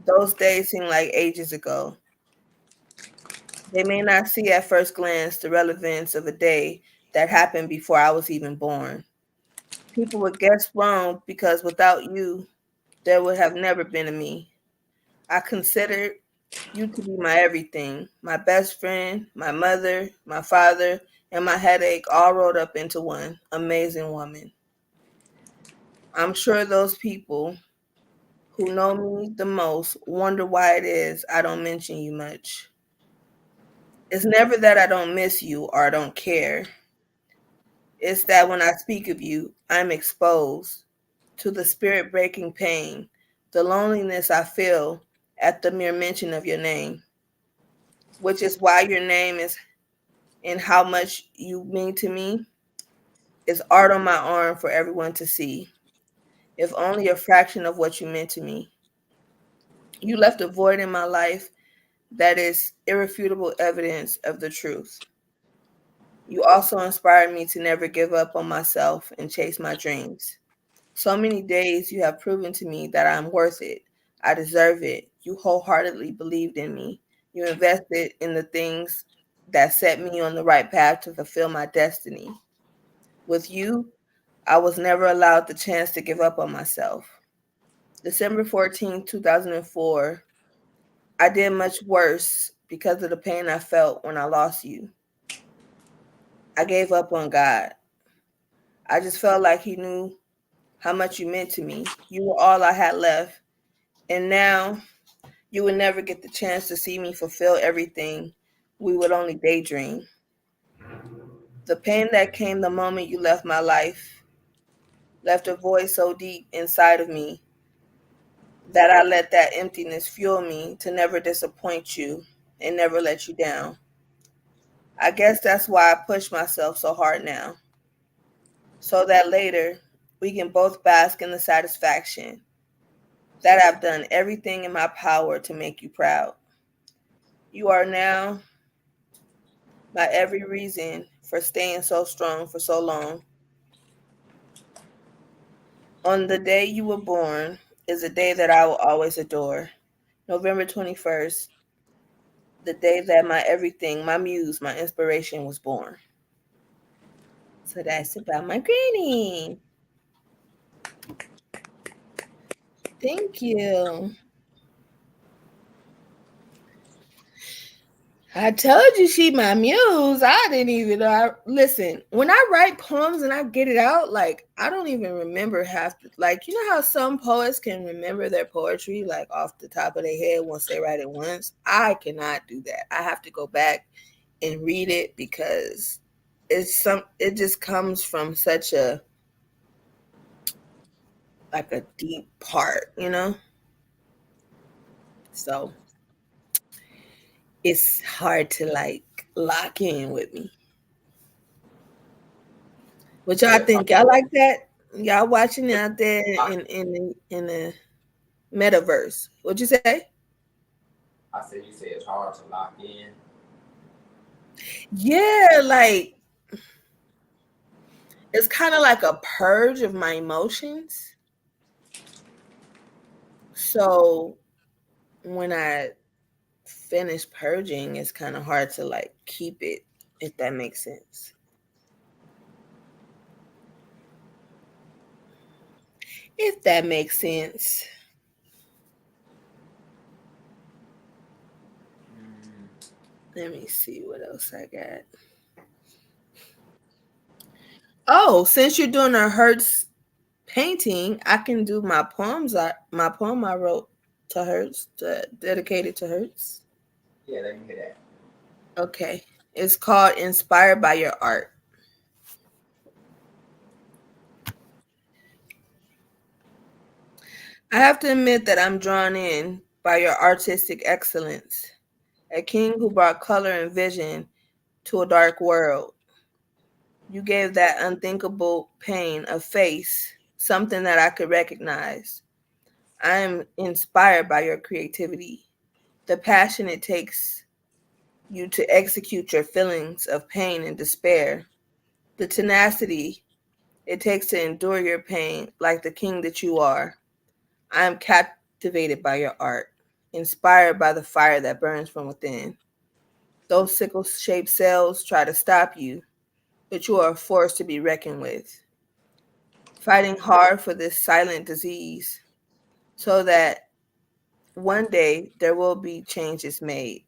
those days seem like ages ago. They may not see at first glance the relevance of a day that happened before I was even born. People would guess wrong because without you, there would have never been a me. I considered you to be my everything, my best friend, my mother, my father, and my headache all rolled up into one amazing woman. I'm sure those people who know me the most wonder why it is I don't mention you much. It's never that I don't miss you or I don't care. It's that when I speak of you, I'm exposed to the spirit breaking pain, the loneliness I feel at the mere mention of your name, which is why your name is and how much you mean to me is art on my arm for everyone to see, if only a fraction of what you meant to me. You left a void in my life that is irrefutable evidence of the truth. You also inspired me to never give up on myself and chase my dreams. So many days you have proven to me that I'm worth it. I deserve it. You wholeheartedly believed in me. You invested in the things that set me on the right path to fulfill my destiny. With you, I was never allowed the chance to give up on myself. December 14th, 2004, I did much worse because of the pain I felt when I lost you. I gave up on God. I just felt like He knew how much you meant to me. You were all I had left. And now you would never get the chance to see me fulfill everything. We would only daydream. The pain that came the moment you left my life left a void so deep inside of me that I let that emptiness fuel me to never disappoint you and never let you down. I guess that's why I push myself so hard now, so that later we can both bask in the satisfaction that I've done everything in my power to make you proud. You are now my every reason for staying so strong for so long. On the day you were born is a day that I will always adore. November 21st, the day that my everything, my muse, my inspiration was born. So that's about my granny. Thank you. I told you she my muse. I didn't even know. Listen, when I write poems and I get it out, like I don't even remember half. Like you know how some poets can remember their poetry like off the top of their head once they write it once. I cannot do that. I have to go back and read it because it's some. It just comes from such a like a deep part, you know. So it's hard to like lock in with me. What y'all Yeah, think? Y'all like that? Y'all watching out there in the metaverse? What'd you say? I said you say it's hard to lock in. Yeah, like it's kind of like a purge of my emotions. So when I finish purging, it's kind of hard to like keep it, if that makes sense. If that makes sense. Mm, Let me see what else I got. Oh, since you're doing a Hertz painting, I can do my poems. My poem I wrote to Hertz, dedicated to Hertz. yeah, let me hear that. Okay, it's called "Inspired by Your Art." I have to admit that I'm drawn in by your artistic excellence, a king who brought color and vision to a dark world. You gave that unthinkable pain a face, something that I could recognize. I am inspired by your creativity, the passion it takes you to execute your feelings of pain and despair, the tenacity it takes to endure your pain like the king that you are. I am captivated by your art, inspired by the fire that burns from within. Those sickle shaped cells try to stop you, but you are a force to be reckoned with, fighting hard for this silent disease so that one day there will be changes made,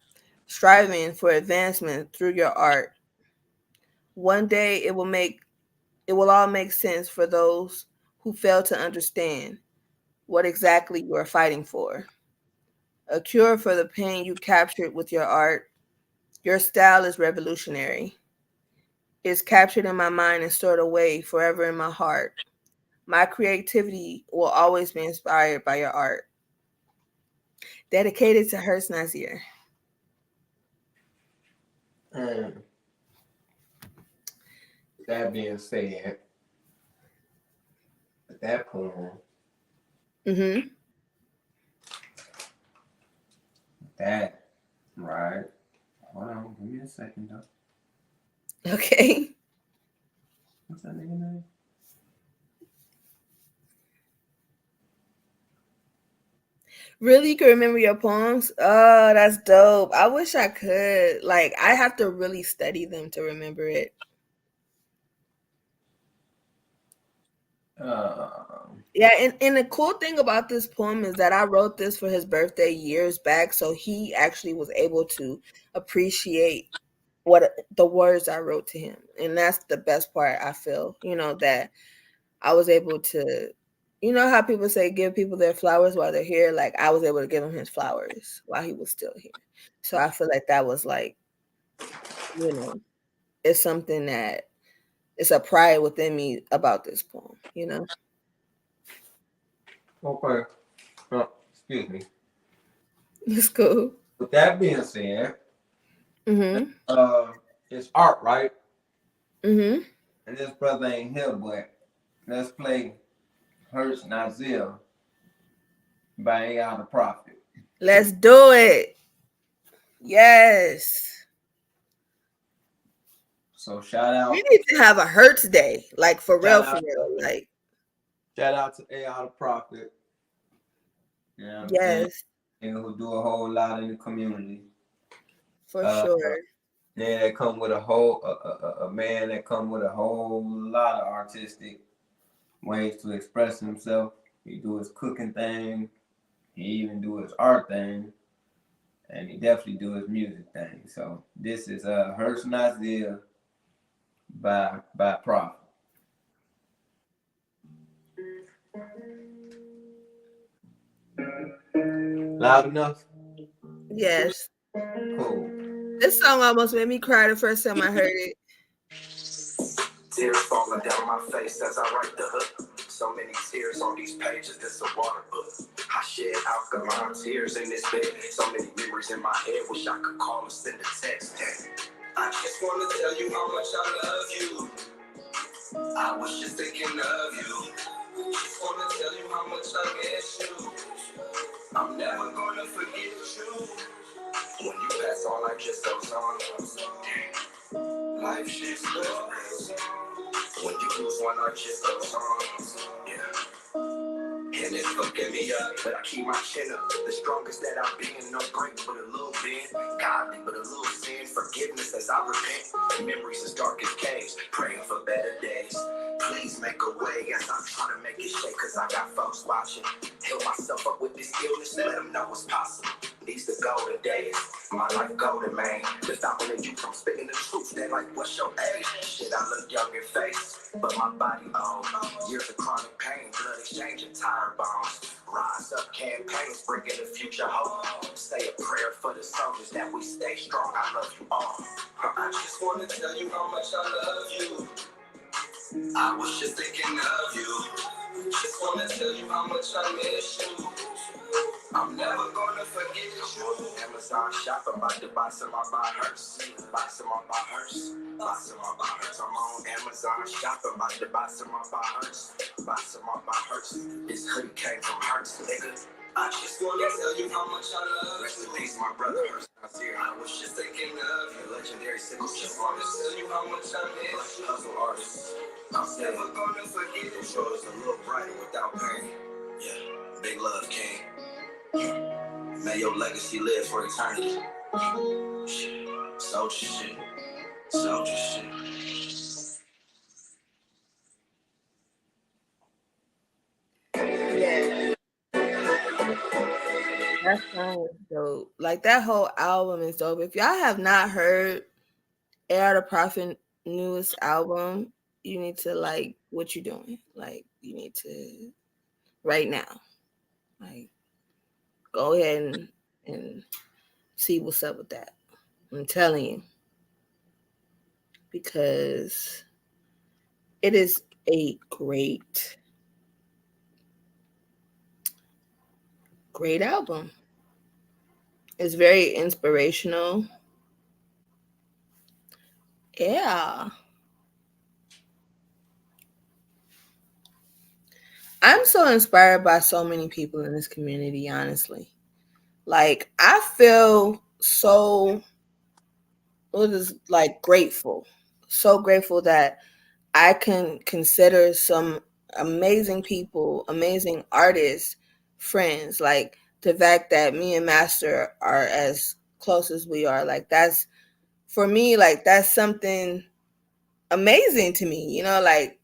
striving for advancement through your art. One day it will all make sense for those who fail to understand. what exactly you are fighting for. A cure for the pain you captured with your art. Your style is revolutionary. It's captured in my mind and stored away forever in my heart. My creativity will always be inspired by your art. Dedicated to Hurst Nazir. And that being said, that poem, Mm-hmm. that, right? Hold on, give me a second though. Okay. What's that nigga name? Really, you can remember your poems? Oh, that's dope. I wish I could. Like, I have to really study them to remember it. Yeah, and the cool thing about this poem is that I wrote this for his birthday years back, so he actually was able to appreciate what the words I wrote to him. And that's the best part, I feel, that I was able to, how people say give people their flowers while they're here, like I was able to give him his flowers while he was still here. So I feel like that was like, you know, it's something that it's a pride within me about this poem. Okay. Excuse me. It's cool. With that being said, Mm-hmm. uh, it's art, right? Mm-hmm. And this brother ain't here, but let's play Hurst Nazir by AI the Prophet. Let's do it. Yes. So shout We out, need to have a Hertz day. Like for real, shout for out, real. Like, shout out to AI the Prophet. You know what I'm saying? yes, And who do a whole lot in the community. for Uh, sure. yeah, that come with a man that come with a whole lot of artistic ways to express himself. He do his cooking thing. He even do his art thing. And he definitely do his music thing. So this is Hurst Nazir by Prophet. Loud enough? Yes. Cool. This song almost made me cry the first time I heard it. Tears falling down my face as I write the hook. So many tears on these pages, this a water book. I shed alkaline tears in this bed. So many memories in my head, wish I could call or send a text. I just wanna tell you how much I love you. I was just thinking of you. Just wanna tell you how much I miss you. I'm never gonna forget you. When you pass on, life just goes on. Life just goes on. When you lose one, life just goes on. Yeah. And it's fucking me up, but I keep my chin up. The strongest that I've been, no break, but a little bit. Godly, but a little sin. Forgiveness as I repent. Memories as dark as caves. Praying for better days. Please make a way as I'm trying to make it shake, cause I got folks watching. Heal myself up with this illness, let them know it's possible. These the golden days, my life golden, man. Just not when you from spitting the truth, they like, what's your age? Shit, I look young in face, but my body old. Years of chronic pain, blood exchange and tired bones. Rise up campaigns, bringing the future hope. Say a prayer for the soldiers that we stay strong, I love you all. I just wanna tell you how much I love you. I was just thinking of you. Just wanna tell you how much I miss you. I'm never gonna forget you. Amazon shop, I'm about to buy some of my Hurst. Buy some of my Hurst. Buy some of my Hurst. I'm on Amazon shop, I'm about to buy some of my Hurst. Buy some of my Hurst. This hoodie came from Hurst, nigga. I just wanna tell you how much I love you. Rest in peace, my brother Hurst. I was just thinking of you. Legendary sickle. Just wanna tell you how much I miss you. Hustle artist. I'm never gonna forget it. Sure, it's a little brighter without pain. Yeah, big love, King. May your legacy live for eternity. Shit. Soldier shit. Soldier shit. Yeah, that song is dope. Like that whole album is dope. If y'all have not heard Air the Prophet newest album, you need to like what you doing. Like you need to right now. Like, go ahead and see what's up with that. I'm telling you, because it is a great album. It's very inspirational. Yeah. I'm so inspired by so many people in this community, honestly. Like, I feel so, what is like, grateful. So grateful that I can consider some amazing people, amazing artists, friends. Like, the fact that me and Master are as close as we are, like, that's, for me, like, that's something amazing to me. You know, like,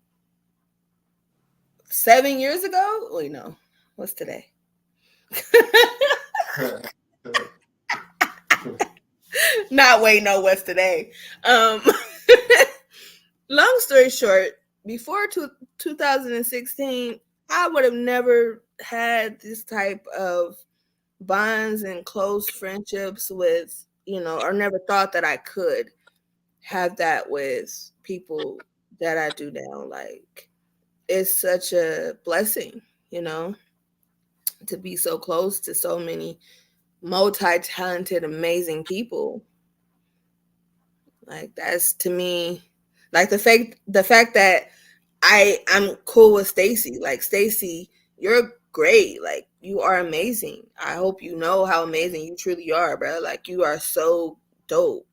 7 years ago, wait, no, what's today? Not wait, no, what's today? Um, long story short, before 2016, I would have never had this type of bonds and close friendships with, or never thought that I could have that with people that I do now. Like, it's such a blessing, you know, to be so close to so many multi-talented, amazing people. Like, that's, to me, like, the fact that I'm cool with Stacy. Like, Stacy, you're great. Like, you are amazing. I hope you know how amazing you truly are, bro. Like, you are so dope.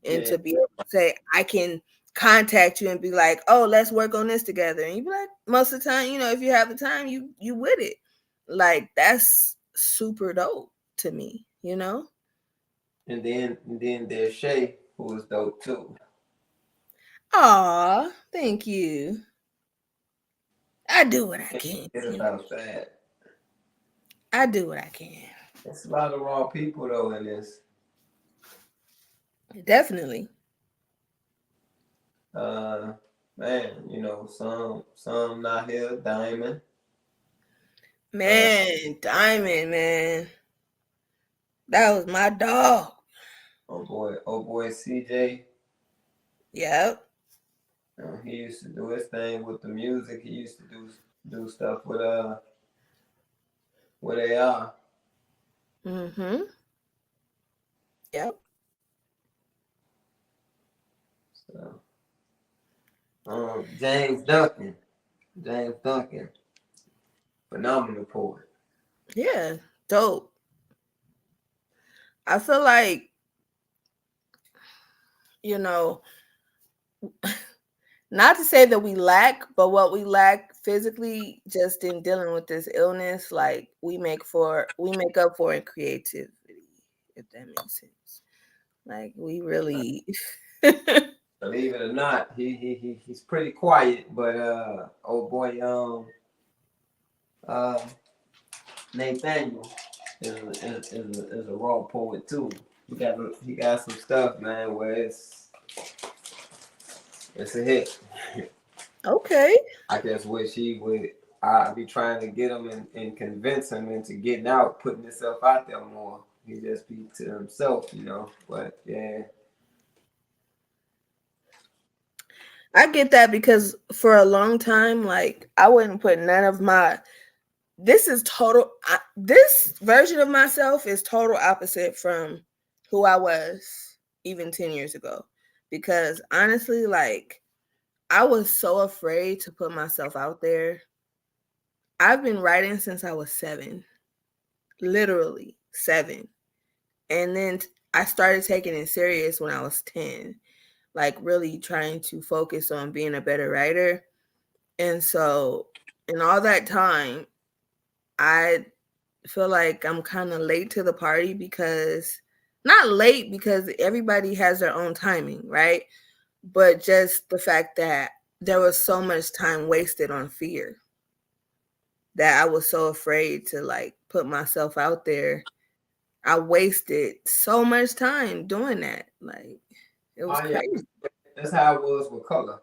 And Yeah, to be able to say, I can contact you and be like, oh, let's work on this together. And you be like, most of the time, if you have the time, you with it. Like, that's super dope to me. and then there's Shay, who is dope too. Aw, thank you. I do what I Can't can. forget about that. I do what I can. It's a lot of raw people though in this. Definitely. Uh, Man, some not here. Diamond. Uh, Man, Diamond, man. That was my dog. oh boy, CJ. Yep. He used to do his thing with the music. He used to do stuff with AR. Mm-hmm. Yep. So, James Duncan. James Duncan, phenomenal poet. Yeah. Dope. I feel like, you know, not to say that we lack, but what we lack physically, just in dealing with this illness, like, we make up for in creativity, if that makes sense. Like, we really Believe it or not, he's pretty quiet, but oh boy, uh, Nathaniel is a raw poet too. He got some stuff, man, where it's a hit. Okay. I just wish he would. I'd be trying to get him and convince him into getting out, putting himself out there more. He just be to himself. But yeah, I get that, because for a long time, like, I wouldn't put none of my this version of myself is total opposite from who I was even 10 years ago, because honestly, like, I was so afraid to put myself out there. I've been writing since I was 7, literally 7. And then I started taking it serious when I was 10, like, really trying to focus on being a better writer. And so, in all that time, I feel like I'm kind of late to the party, because not late because everybody has their own timing, right? But just the fact that there was so much time wasted on fear, that I was so afraid to, like, put myself out there. I wasted so much time doing that. Like, it was oh yeah, crazy. that's how it was with color.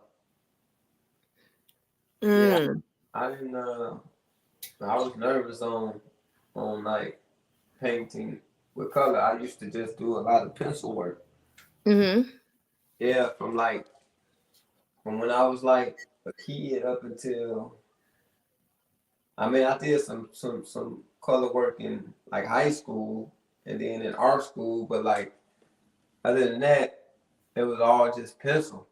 Yeah, Mm, I didn't. I was nervous on on like painting with color. I used to just do a lot of pencil work. Mm-hmm. Yeah, from when I was like a kid up until I did some color work in like high school and then in art school, but like other than that, it was all just pencil.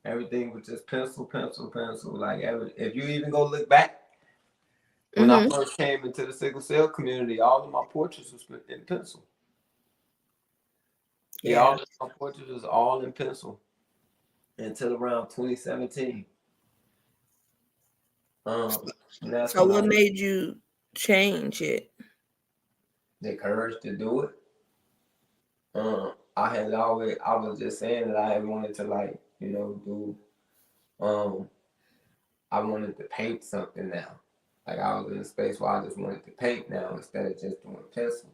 Everything was just pencil, pencil, pencil. Like if you even go look back when I Mm-hmm. first came into the sickle cell community, all of my portraits was in pencil. Yeah, all Yeah. of my portraits was all in pencil until around 2017. And that's So when what I made you change it? the courage to do it. I was just saying that I had wanted to like, do, um, I wanted to paint something now. Like I was in a space where I just wanted to paint now instead of just doing pencil.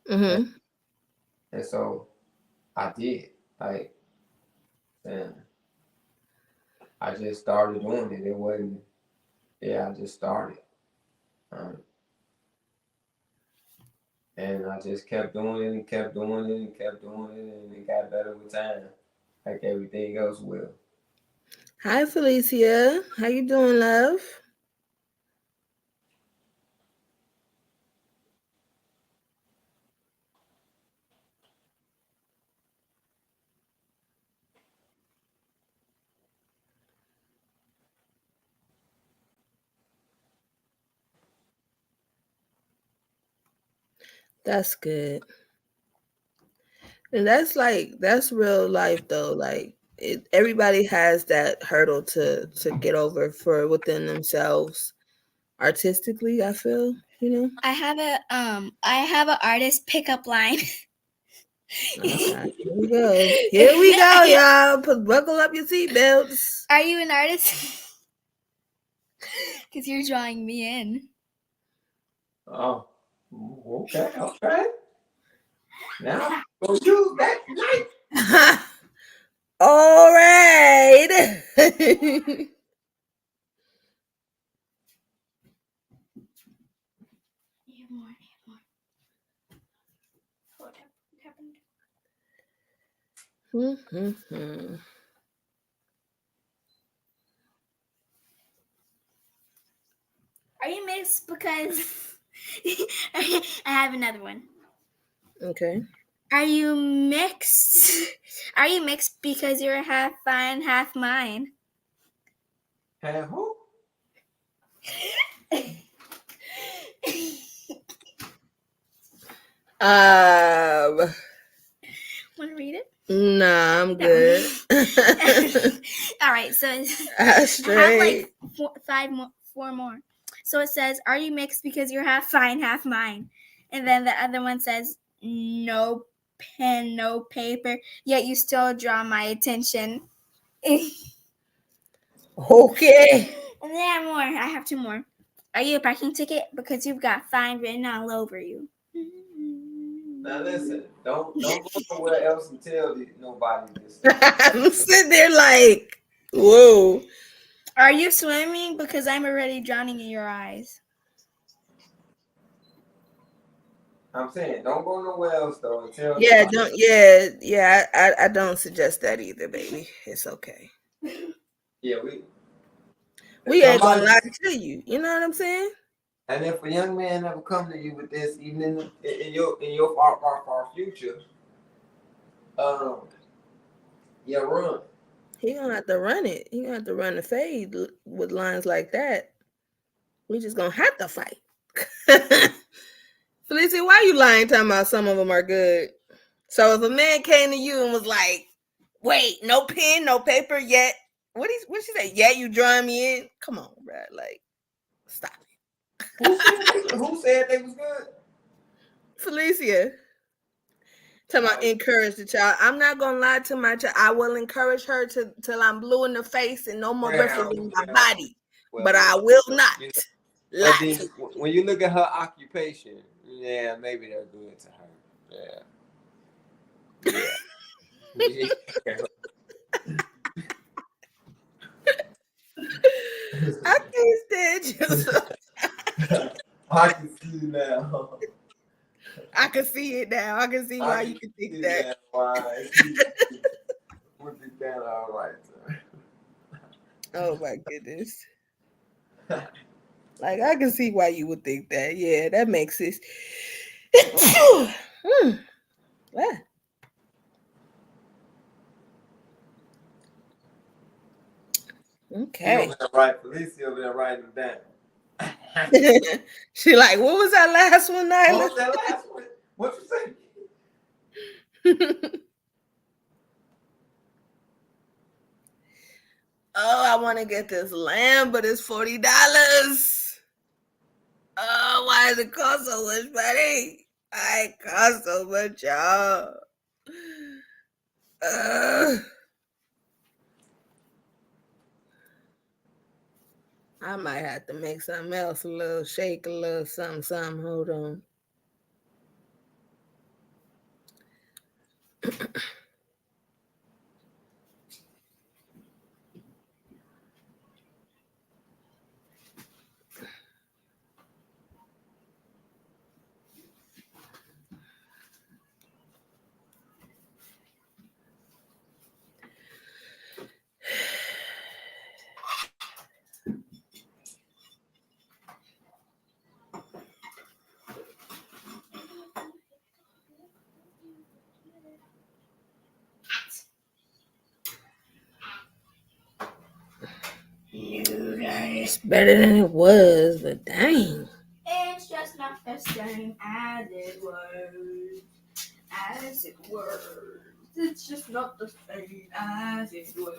And, Mm-hmm. and so I did. Like, and I just started doing it. It wasn't, yeah, I just started. Um, and I just kept doing it and kept doing it and kept doing it, and it got better with time, like everything else will. Hi, Felicia. How you doing, love? That's good. And that's real life though. Like everybody has that hurdle to get over for within themselves artistically, I feel, you know. I have an artist pickup line. Okay, here we go. Here we go, y'all. Buckle up your seatbelts. Are you an artist? Because you're drawing me in. Oh, okay, okay. Now, go use that tonight. All right. More. What happened? Are you mixed because I have another one. Okay. Are you mixed? Are you mixed because you're half fine, half mine? Hey, who? Um. Want to read it? Nah, I'm No. good. All right, so Straight. I have like four more. So it says, "Are you mixed because you're half fine, half mine?" And then the other one says, "No pen, no paper, yet you still draw my attention." Okay. And then I have more. I have two more. Are you a parking ticket because you've got fine written all over you? Now listen, don't go nowhere else and tell nobody this. I'm sitting there like, whoa. Are you swimming because I'm already drowning in your eyes? I'm saying, don't go nowhere else though and tell Yeah, nobody. don't. Yeah. I don't suggest that either, baby. It's okay. Yeah, if We ain't gonna somebody, lie to you. You know what I'm saying? and if a young man ever come to you with this, even in your far future, um, yeah, run. He gonna have to run it. He gonna have to run the fade with lines like that. We just gonna have to fight. Felicia, why you lying talking about some of them are good? So if a man came to you and was like, wait, no pen, no paper yet. What she say? Yeah, you drawing me in? Come on, bro. Like, stop it. Who said they was good? Felicia. Talking about encourage the child. I'm not gonna lie to my child. I will encourage her till I'm blue in the face and no more breakfast in my body. But I will not But lie then to when you look at her occupation, yeah, maybe they're good to her. Yeah. Yeah. I can't stand you. I can see you now. I can see it now. I can see I why you can could think see that. now why he put it down all right. Oh my goodness. Like I can see why you would think that. Yeah, that makes sense. Hmm. Ah, He over okay. there writing, Felicia over there writing them down. She like, what was that last one, What Nyla? was that last one? What you say? Oh, I want to get this lamb, but it's $40. Oh, why does it cost so much money? Why it cost so much, y'all? Uh, I might have to make something else, a little shake, a little something, something. Hold on. It's better than it was, but dang. It's just not the same as it was. As it was. It's just not the same as it was.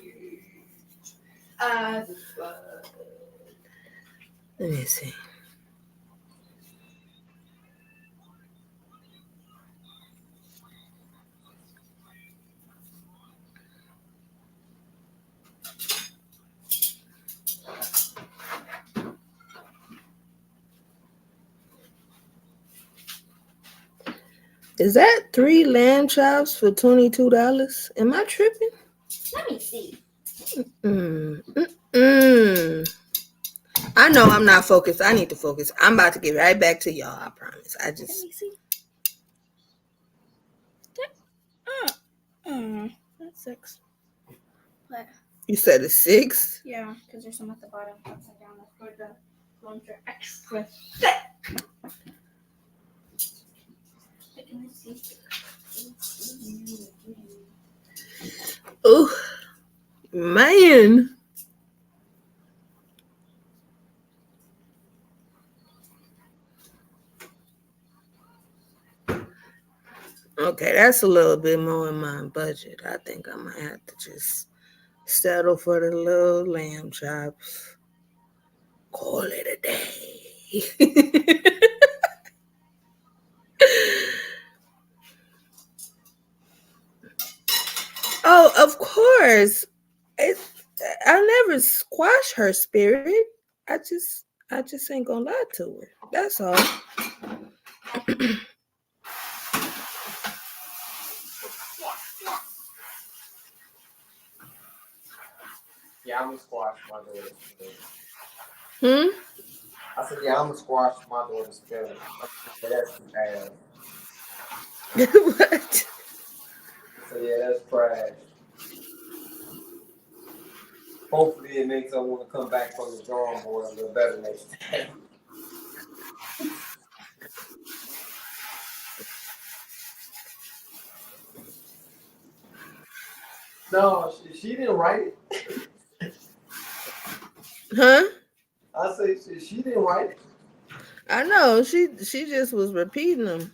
As it was. Let me see. Is that 3 lamb chops for $22? Am I tripping? Let me see. Mm, mm. I know I'm not focused. I need to focus. I'm about to get right back to y'all. I promise. I Let just me see. That's 6. But you said it's 6. yeah, because there's some at the bottom upside down. That's for the ones that are extra thick. Let me see. Oh man. Okay, that's a little bit more in my budget. I think I might have to just settle for the little lamb chops. Call it a day. Oh, of course. It's I never squash her spirit. I just ain't gonna lie to her. That's all. Yeah, I'm gonna squash my daughter's feelings. Hmm? I said, yeah, I'm gonna squash my daughter's feelings. Yeah, that's too ass. What? So yeah, that's trash. Hopefully, it makes her want to come back from the drawing board a little better next time. No, she didn't write it. Huh? I say she didn't write it. I know. She just was repeating them.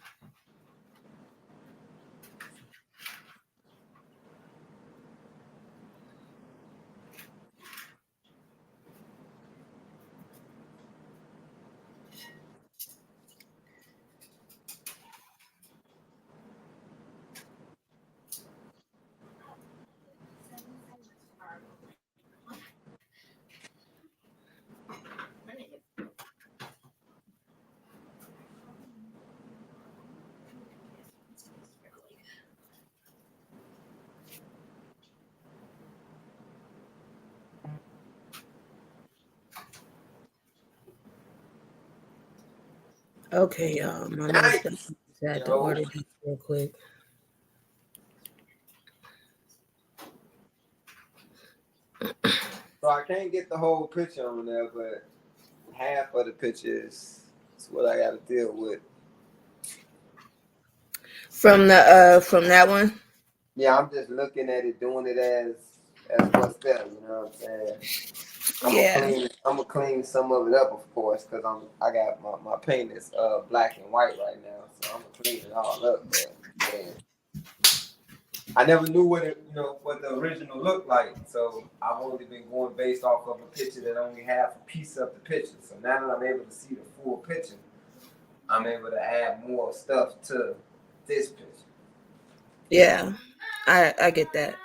Okay, y'all. My niece got Nice. had to Yo. order this real quick. So I can't get the whole picture on there, but half of the picture is what I got to deal with. From that one. Yeah, I'm just looking at it, doing it as what's there. You know what I'm saying? Yeah. I'm gonna clean some of it up, of course, because I got my paint is black and white right now, so I'm gonna clean it all up. But man, I never knew what what the original looked like, so I've only been going based off of a picture that only half a piece of the picture. So now that I'm able to see the full picture, I'm able to add more stuff to this picture. Yeah. I get that.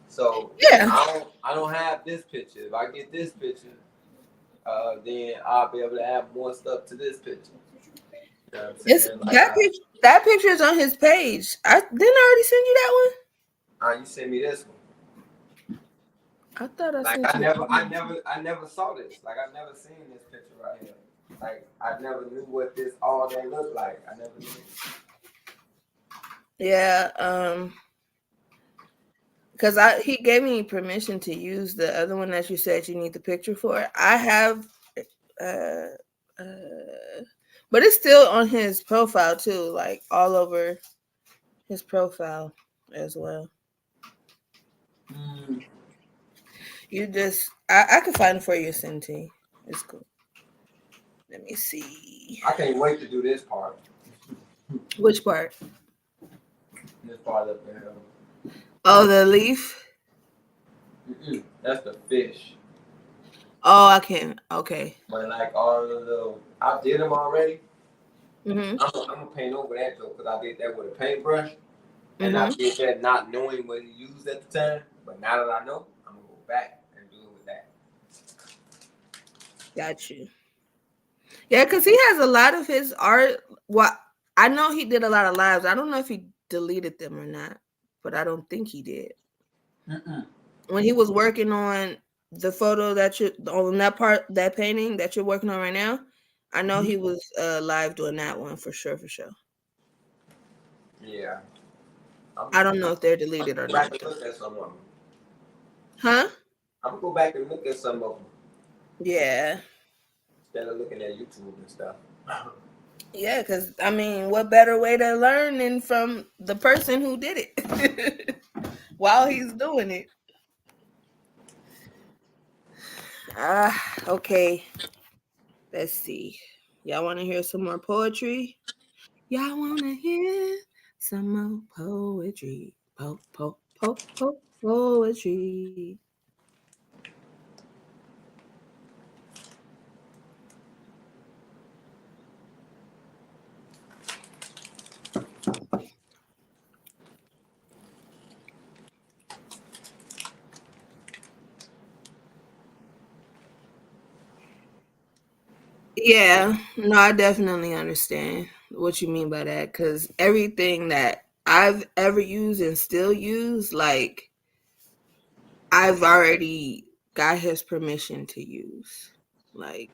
So Yeah. I don't have this picture. If I get this picture, then I'll be able to add more stuff to this picture. You know what I'm It's saying? Like that picture is on his page. I already send you that you send me this one. one. I thought I Like sent you. I never saw this. Like I've never seen this picture right here. Like I never knew what this all day looked like. I never knew. Yeah. Because he gave me permission to use the other one that you said you need the picture for. I have, uh, uh, but it's still on his profile too, like all over his profile as well. Mm, You just, I can find it for you, Cinti. It's cool. Let me see. I can't wait to do this part. Which part? This part up there. Oh, the leaf. That's the fish. Oh, I can. Okay. But like all of the, I did them already. Mhm. I'm gonna paint over that though, because I did that with a paintbrush, and I Mhm. did that not knowing what he used at the time. But now that I know, I'm gonna go back and do it with that. Got you. Yeah, because he has a lot of his art. What I know, he did a lot of lives. I don't know if he deleted them or not, but I don't think he did. Mm-mm. When he was working on the photo that you on that part, that painting that you're working on right now, I know he was live doing that one for sure, for sure. Yeah, I'm, I don't know I'm if they're gonna deleted or go back not and though. look at some of them. Huh? I'm gonna go back and look at some of them Yeah. instead of looking at YouTube and stuff. Yeah, because I mean, what better way to learn than from the person who did it while he's doing it? Okay. Let's see. Y'all want to hear some more poetry? Y'all want to hear some more poetry? Poetry. Yeah, no, I definitely understand what you mean by that because everything that I've ever used and still use, like, I've already got his permission to use, like,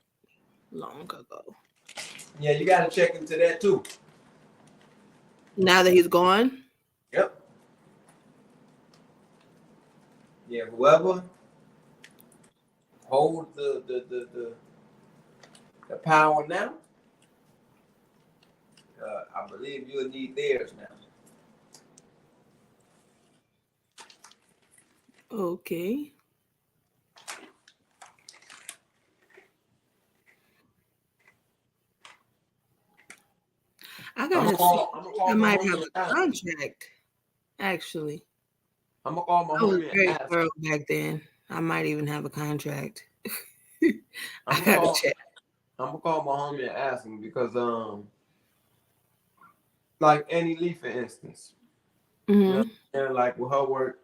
long ago. Yeah, you gotta check into that too. Now that he's gone, Yep. Yeah, whoever holds the power now, I believe you'll need theirs now. okay. I gotta see. I'm gonna I call my might have homie and a ask him. contract. Actually, I'm gonna call my I was homie and very ask him. thorough back then. I might even have a contract. I'm I gonna gotta call. check. I'm gonna call my homie and ask him because like Annie Lee for instance, you know, Hmm. and like with her work,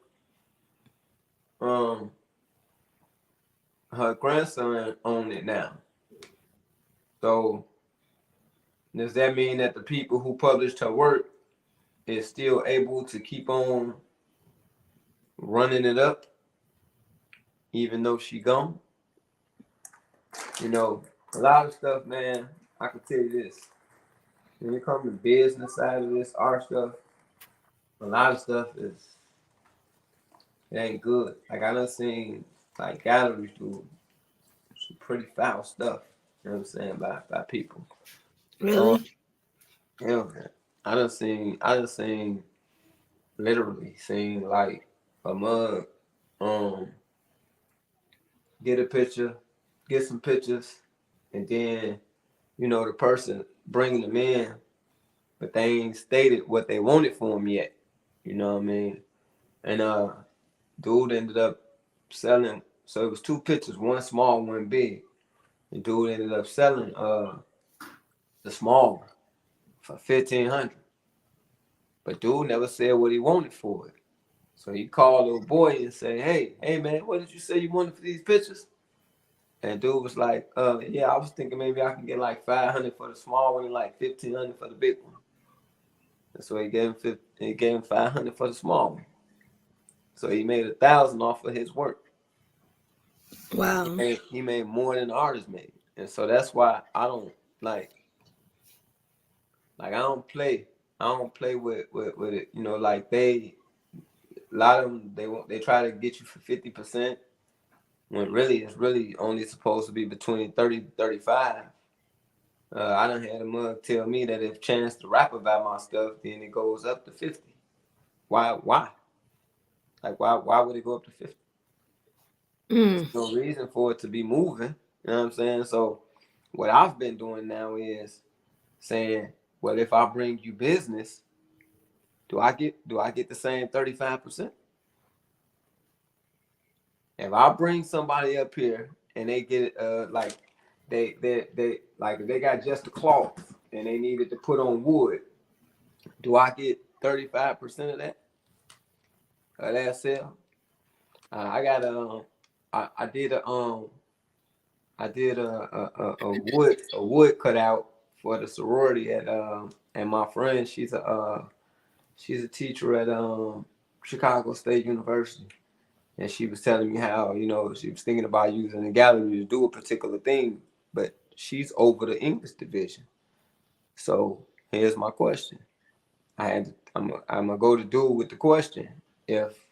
um, her grandson own it now. So does that mean that the people who published her work is still able to keep on running it up, even though she gone. You know, a lot of stuff, man. I can tell you this: when it comes to business side of this, art stuff, a lot of stuff is it ain't good. Like I done seen like galleries do some pretty foul stuff. You know what I'm saying by people. Um, Really? yeah, man. I done seen literally seen like a mug, um, get a picture, get some pictures, and then the person bringing them in, but they ain't stated what they wanted for them yet. You know what I mean? And dude ended up selling. So it was two pictures, one small, one big. And dude ended up selling the small one for 1,500. But dude never said what he wanted for it. So he called little boy and said, hey man, what did you say you wanted for these pictures? And dude was like, yeah, I was thinking maybe I can get like 500 for the small one and like 1,500 for the big one. And so he gave him 500 for the small one. So he made 1,000 off of his work. Wow. He made more than the artist made. And so that's why I don't like I don't play with it. You know, like a lot of them they try to get you for 50% when really it's really only supposed to be between 30 to 35. I done had a mug tell me that if Chance to rap about my stuff, then it goes up to 50. Why? Like why would it go up to 50? There's Mm. no reason for it to be moving. You know what I'm saying? So what I've been doing now is saying, well, if I bring you business, do I get the same 35%? If I bring somebody up here and they get like they like if they got just a cloth and they needed to put on wood, do I get 35% of that sale? I got I did a wood cutout for the sorority at and my friend she's a teacher at Chicago State University. And she was telling me how, she was thinking about using the gallery to do a particular thing, but she's over the English division. So here's my question. I'm gonna go to dude with the question. If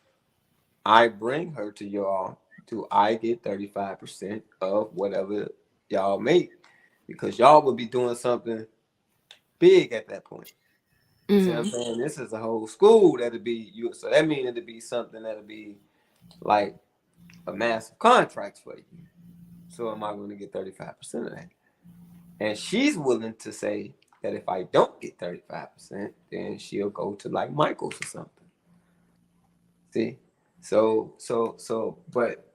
I bring her to y'all, do I get 35% of whatever y'all make? Because y'all would be doing something big at that point. See what I'm Mm. saying? This is a whole school that'll be you. So that means it'll be something that'll be like a massive contract for you. So am I going to get 35% of that? And she's willing to say that if I don't get 35%, then she'll go to like Michael's or something. See? But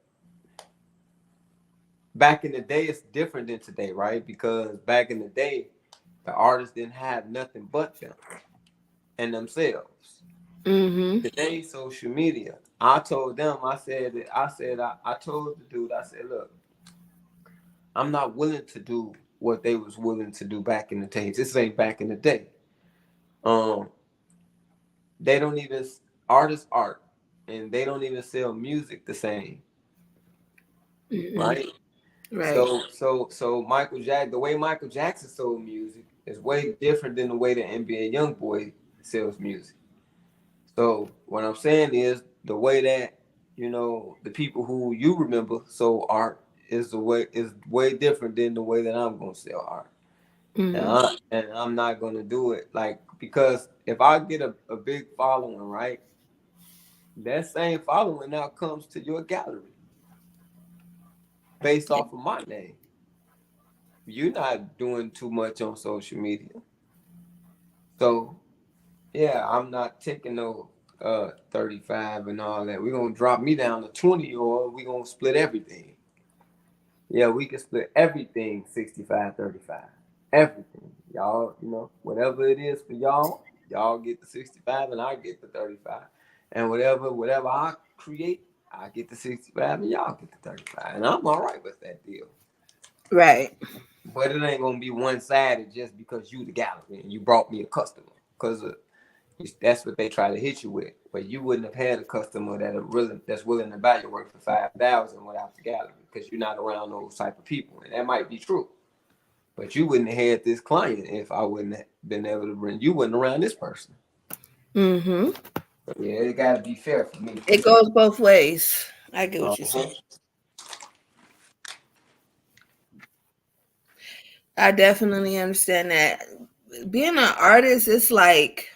back in the day, it's different than today, right? Because back in the day, the artists didn't have nothing but them and themselves. Mm-hmm. Today, social media. I told them, I told the dude, I said, look, I'm not willing to do what they was willing to do back in the days. This ain't back in the day. Um, they don't even artists art, and they don't even sell music the same, Mm-mm. right? Right. So the way Michael Jackson sold music is way different than the way the NBA YoungBoy sells music. So what I'm saying is the way that the people who you remember sold art is way different than the way that I'm gonna sell art. Mm-hmm. And I'm not gonna do it like because if I get a big following, right, that same following now comes to your gallery based off of my name. You're not doing too much on social media, so yeah, I'm not taking no 35 and all that. We're gonna drop me down to 20, or we're gonna split everything. Yeah, we can split everything 65-35. Everything. Y'all, whatever it is for y'all get the 65 and I get the 35. And whatever I create, I get the 65 and y'all get the 35. And I'm all right with that deal. Right. But it ain't gonna be one-sided just because you the gallery and you brought me a customer. Because That's what they try to hit you with. But you wouldn't have had a customer that's willing to buy your work for 5,000 without the gallery because you're not around those type of people, and that might be true. But you wouldn't have had this client if I wouldn't have been able to bring you wasn't around this person. Mm-hmm. So yeah, it got to be fair for me. It goes both ways. I get what you're Uh-huh. saying. I definitely understand that. Being an artist, it's like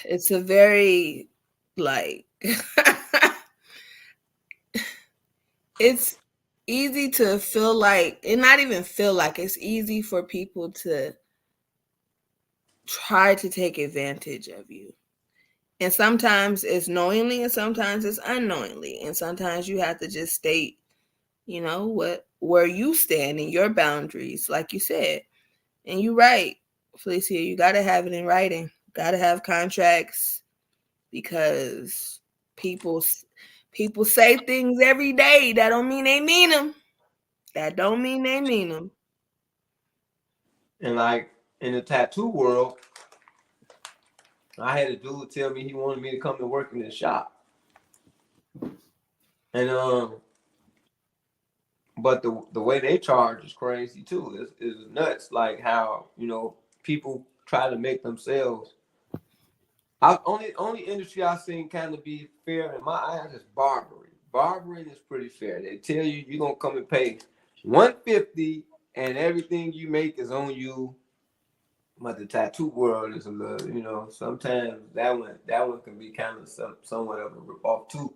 it's a very like it's easy to feel like, and not even feel like, it's easy for people to try to take advantage of you. And sometimes it's knowingly and sometimes it's unknowingly. And sometimes you have to just state, where you stand and your boundaries, like you said. And you're right, Felicia, you gotta have it in writing. Gotta have contracts because people say things every day. That don't mean they mean them. That don't mean they mean them. And like in the tattoo world, I had a dude tell me he wanted me to come and work in his shop. And but the way they charge is crazy too. It's nuts. Like how people try to make themselves. Only industry I've seen kind of be fair in my eyes is barbering. Barbering is pretty fair. They tell you you're gonna come and pay $150 and everything you make is on you. But the tattoo world is a little, sometimes that one can be kind of somewhat of a ripoff too.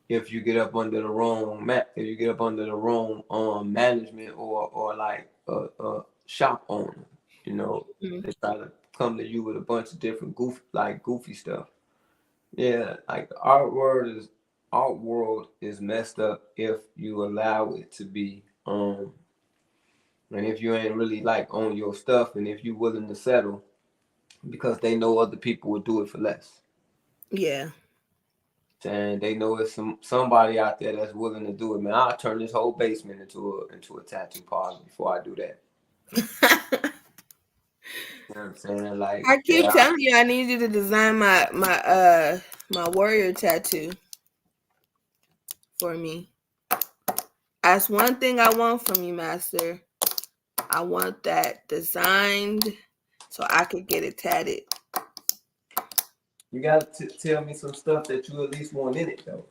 If you get up under the wrong if you get up under the wrong management or like a shop owner, they try to come to you with a bunch of different goofy stuff. Yeah, like the art world is messed up if you allow it to be. And if you ain't really like on your stuff, and if you're willing to settle, because they know other people would do it for less. Yeah. And they know it's somebody out there that's willing to do it. Man, I'll turn this whole basement into a tattoo parlor before I do that. You know what I'm saying? Like, I keep yeah, telling you I need you to design my warrior tattoo for me. That's one thing I want from you, Master. I want that designed so I could get it tatted. you got to tell me some stuff that you at least want in it, though.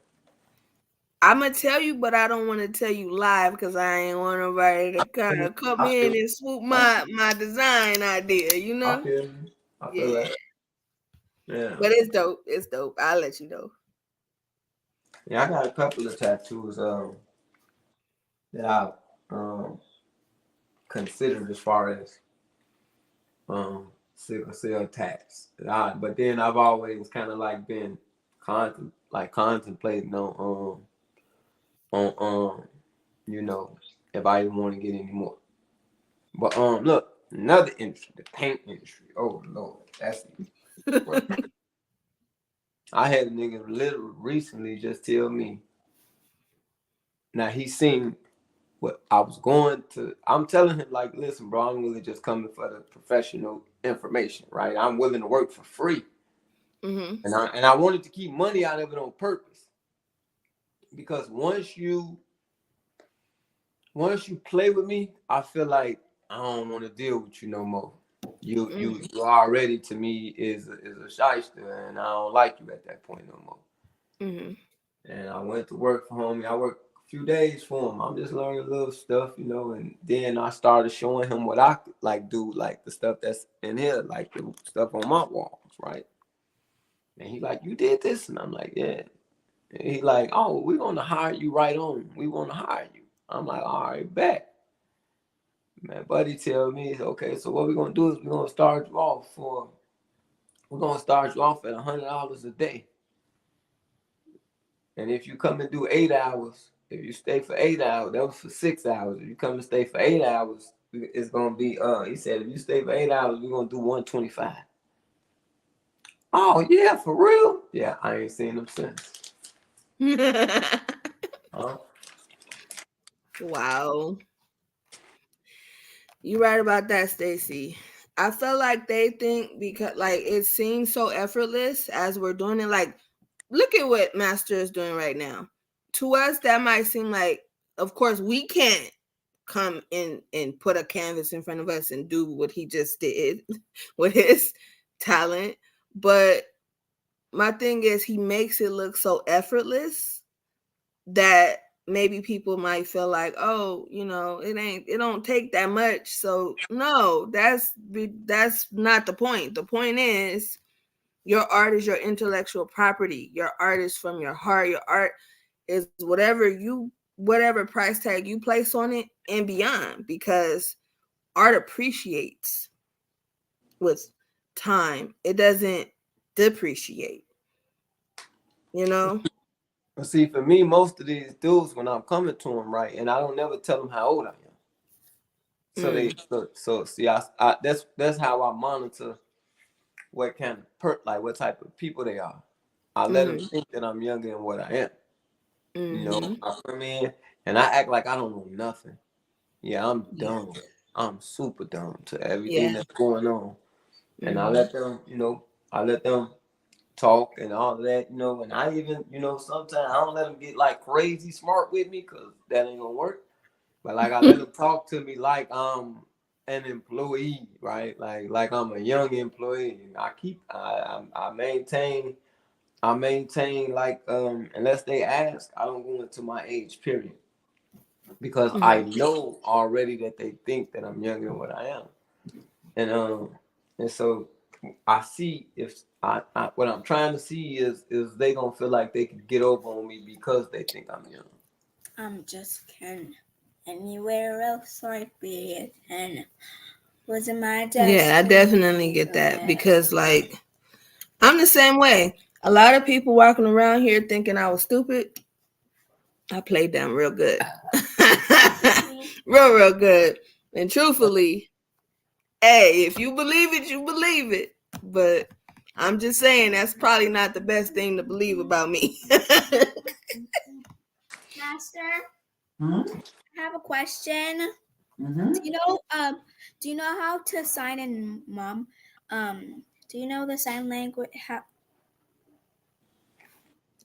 I'm gonna tell you, but I don't want to tell you live because I ain't want nobody to kind of come I in feel, and swoop my design idea. I feel, I feel Yeah. that. Yeah, But it's dope. It's dope. I'll let you know. yeah. I got a couple of tattoos that I considered as far as sickle cell tats. But then I've always kind of like been contemplating on if I even want to get any more. But look, another industry, the paint industry. Oh Lord, that's I had a nigga literally recently just tell me. Now he seen what I was going to. I'm telling him like, listen, bro, I'm really just coming for the professional information, right? I'm willing to work for free, Mm-hmm. and I wanted to keep money out of it on purpose, because once you play with me, I feel like I don't want to deal with you no more. You already to me is a shyster, and I don't like you at that point no more. Mm-hmm. And I went to work for homie. I worked a few days for him. I'm just learning little stuff, and then I started showing him what I could like do, like the stuff that's in here, like the stuff on my walls, right? And he like, you did this? And I'm like, yeah. And he like, oh, we're gonna hire you right on. We want to hire you. I'm like, all right, bet. Man, buddy tell me, okay, so what we're gonna do is we're gonna start you off at $100 a day. And if you come and do 8 hours, if you stay for 8 hours, that was for 6 hours. If you come and stay for 8 hours, it's gonna be he said if you stay for 8 hours, we're gonna do 125. Oh yeah, for real? Yeah, I ain't seen him since. Huh? Wow. You right about that, Stacy. I feel like they think because like it seems so effortless as we're doing it. Like, look at what Master is doing right now. To us, that might seem like, of course, we can't come in and put a canvas in front of us and do what he just did with his talent. But my thing is, he makes it look so effortless that maybe people might feel like, oh, it don't take that much. So no, that's not the point. The point is your art is your intellectual property. Your art is from your heart. Your art is whatever price tag you place on it and beyond, because art appreciates with time. It doesn't depreciate, you know? But see, for me, most of these dudes, when I'm coming to them, right, and I don't never tell them how old I am. So they, so see, that's how I monitor what kind of like what type of people they are. I let them think that I'm younger than what I am. You know, I come in and I act like I don't know nothing. Yeah, I'm dumb. I'm super dumb to everything that's going on. And I let them, I let them talk and all that, and I even, sometimes I don't let them get like crazy smart with me because that ain't gonna work. But like I let them talk to me like I'm an employee, right? Like I'm a young employee. And I maintain like unless they ask, I don't go into my age period. Because I know already that they think that I'm younger than what I am. And so I see if what I'm trying to see is they gonna feel like they can get over on me because they think I'm young. I'm just kidding. Anywhere else I'd be and was in my desk. Yeah, I definitely get that because like I'm the same way. A lot of people walking around here thinking I was stupid. I played them real good. real good. And truthfully, hey, if you believe it, you believe it. But I'm just saying that's probably not the best thing to believe about me. Master, Hmm? I have a question. Mm-hmm. Do you know how to sign in, Mom? Do you know the sign language?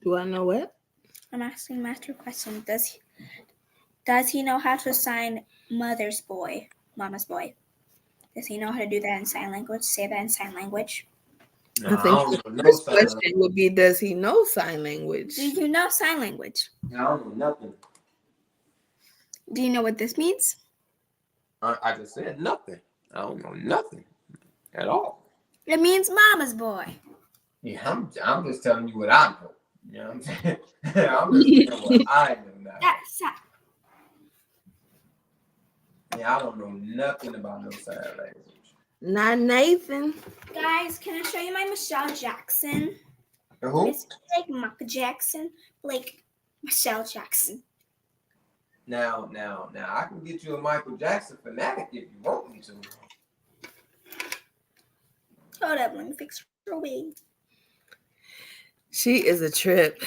Do I know what? I'm asking Master a question. Does he know how to sign mother's boy, mama's boy? Does he know how to do that in sign language? Say that in sign language. No, I I think don't the know no first sign question language. would be, does he know sign language? Do you know sign language? I don't know nothing. Do you know what this means? I just said nothing. I don't know nothing at all. It means mama's boy. Yeah, I'm just telling you what I know. You know what I'm saying? I'm just saying what I know now. That's Yeah, I don't know nothing about no sign language. Not Nathan. Guys, can I show you my Michelle Jackson? Who? It's like Michael Jackson, like Michelle Jackson. Now, I can get you a Michael Jackson fanatic if you want me to. Hold up, let me fix her wig. She is a trip.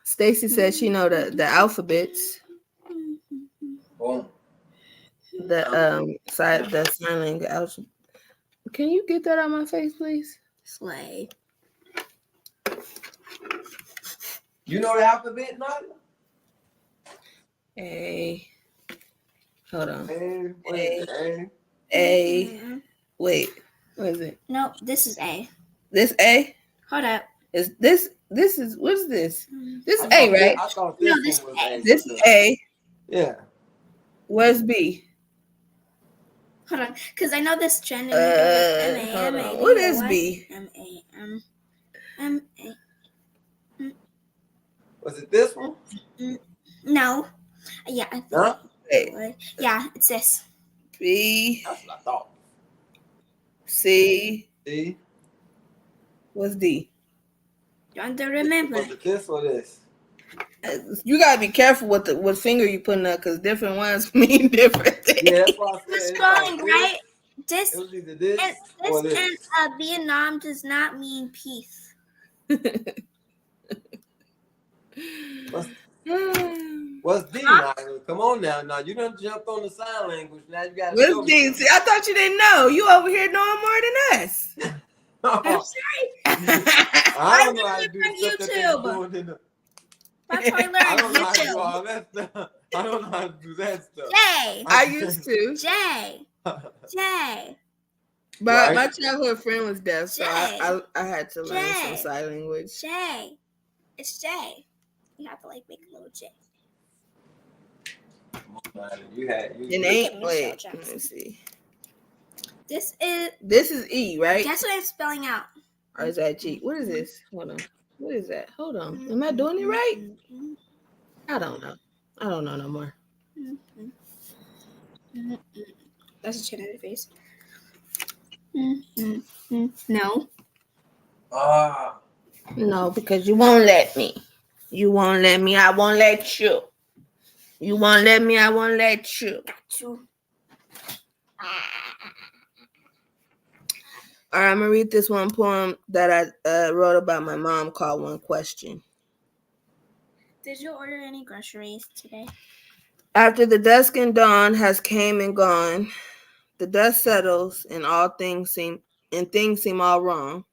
Stacy said she know the alphabets. Boom. The sign language alphabet. Can you get that on my face, please? Slay. You know the alphabet, Nadia? A. Hold on. A. What is it? A. Wait. What is it? No, this is A. This A? Hold up. Is this is what is this? This is A, right? I thought No, this this one is was A. A. This is A. Yeah. Where's B? Hold on, because I know this trend. Hold on. What is B? Was it this one? No. Yeah. Huh? Wait. Yeah, it's this. B. That's what I thought. C. D. What's D? Don't remember. Was it this or this? You gotta be careful what finger you putting up because different ones mean different things. Yeah, that's why I We're said scrolling, right? It was either this or this. And Vietnam does not mean peace. What's D, Huh? Nigel? come on now. Now you done jumped on the sign language. Now you got to What's show me these? something. I thought you didn't know. You over here knowing more than us. I'm I sorry. don't know how to learned do the from stuff that they be YouTube. doing in the. That's how I I learned don't know how to do YouTube. all that stuff. I don't know how to do that stuff. J. I used to. J. J. But Right? my childhood friend was deaf, so J. I had to learn some J. sign language. J. It's J. You have to like make a little J. You had you. It Look ain't. at Michelle Wait, let Jackson. me see. This is. This is E, right? Guess what I'm spelling out? Or is that G? What is this? Hold on. What is that? Hold on. Am I doing it right? I don't know. I don't know no more. That's a chin at the face. No. No, because you won't let me. You won't let me. I won't let you. You won't let me. I won't let you. All right, I'm gonna read this one poem that I wrote about my mom called One Question. Did you order any groceries today? After the dusk and dawn has came and gone, the dust settles and things seem all wrong.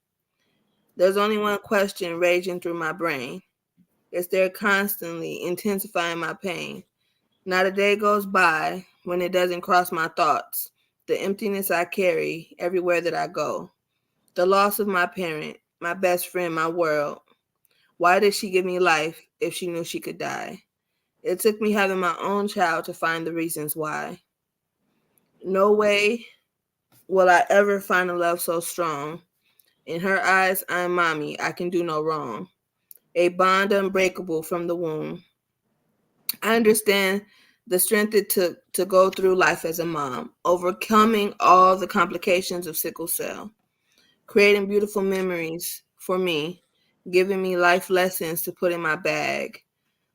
There's only one question raging through my brain. It's there constantly intensifying my pain. Not a day goes by when it doesn't cross my thoughts. The emptiness I carry everywhere that I go. The loss of my parent, my best friend, my world. Why did she give me life if she knew she could die? It took me having my own child to find the reasons why. No way will I ever find a love so strong. In her eyes, I'm mommy. I can do no wrong. A bond unbreakable from the womb. I understand the strength it took to go through life as a mom, overcoming all the complications of sickle cell, creating beautiful memories for me, giving me life lessons to put in my bag.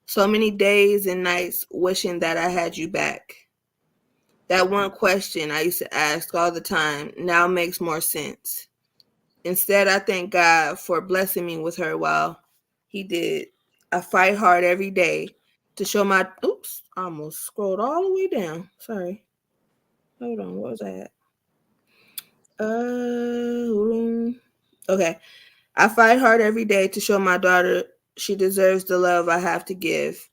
So many days and nights wishing that I had you back. That one question I used to ask all the time now makes more sense. Instead, I thank God for blessing me with her while He did. I fight hard every day to show my. Oops, I almost scrolled all the way down. Sorry. Hold on. What was that? Hold on. Okay. I fight hard every day to show my daughter she deserves the love I have to give.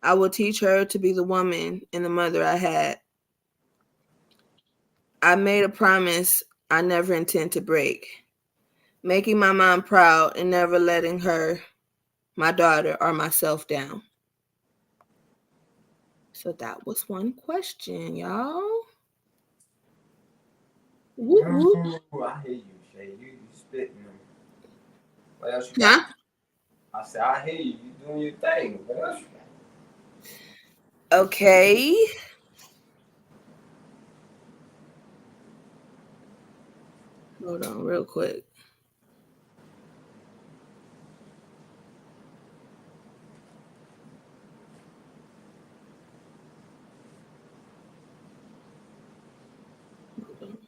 I will teach her to be the woman and the mother I had. I made a promise I never intend to break. Making my mom proud and never letting her, my daughter, or myself down. So that was one question, y'all. Whoop, whoop. Ooh, I hear you, Shay. You spitting them. What else you Huh? got? I said, I hear you. You doing your thing. What else you got? Okay. Hold on, real quick. Hold on.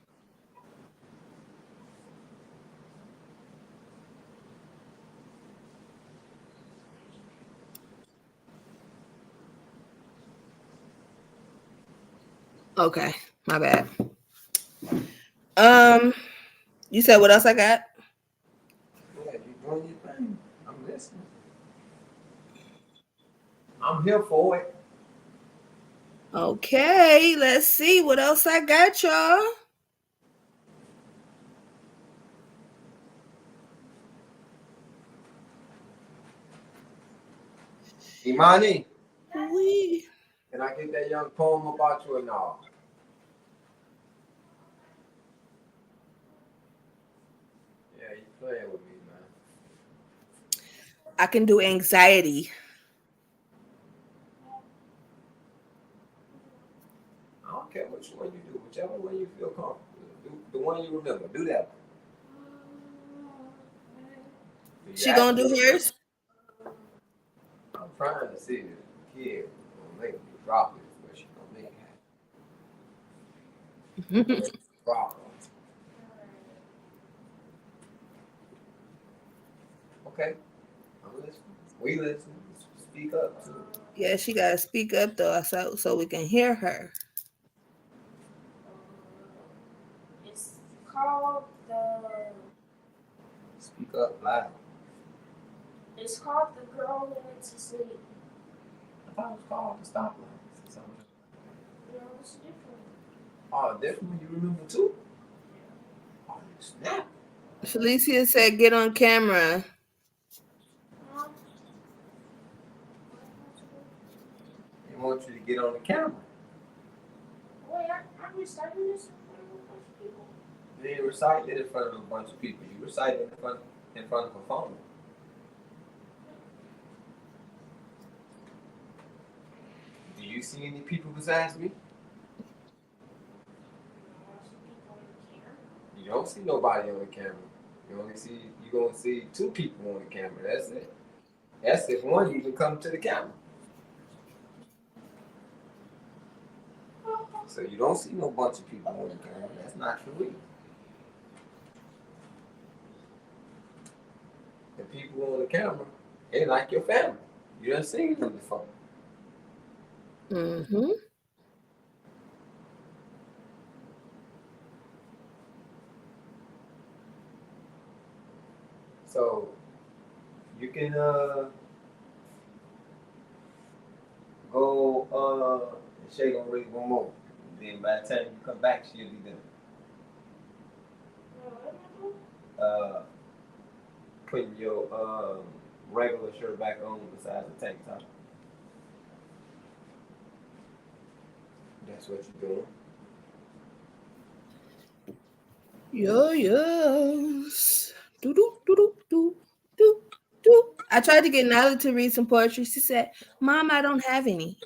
Okay, my bad. You said what else I got? Yeah, you doing your thing. I'm listening. I'm here for it. Okay, let's see what else I got, y'all. Imani, We. can I get that young poem about you or no? Yeah, you playing with me, man. I can do anxiety. I don't care which one you do. Whichever one you feel comfortable. Do the one you remember. Do that one. She gonna do hers? I'm trying to see if the kid gonna make me drop it where she gonna make it happen. Drop it. Okay. I'm listening. We listen. Speak up too. Yeah, she gotta speak up though, so we can hear her. It's called the. Speak up loud. It's called the girl who went to sleep. I thought it was called the stoplight. Or something. No, it's different. Oh, different when you remember too? Oh, snap. Felicia said, "Get on camera." Um, They want you to get on the camera. wait, I'm reciting this in front of a bunch of people. You didn't recite it in front of a bunch of people. You recited it in front of a phone. Do you see any people besides me? You don't see nobody on the camera. You gonna see two people on the camera. That's it. That's if one even come to the camera. So you don't see no bunch of people on the camera. That's not true. The people on the camera, they like your family. You done seen them before. Mm-hmm. So you can go and Shay gonna read one more. Then by the time you come back, she'll be done. Uh, putting your regular shirt back on besides the tank top. That's what you're doing. Yo-yos. Do. I tried to get Nala to read some poetry. She said, "Mom, I don't have any."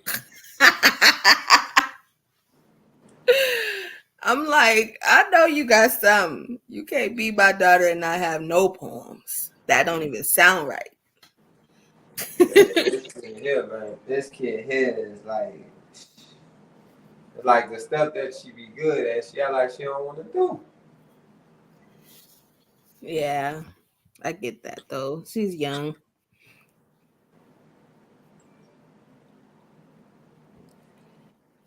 I'm like, I know you got some. You can't be my daughter and not have no poems. That don't even sound right. This kid here, man. This kid here is like the stuff that she be good at. She act like she don't want to do. Yeah, I get that though. She's young.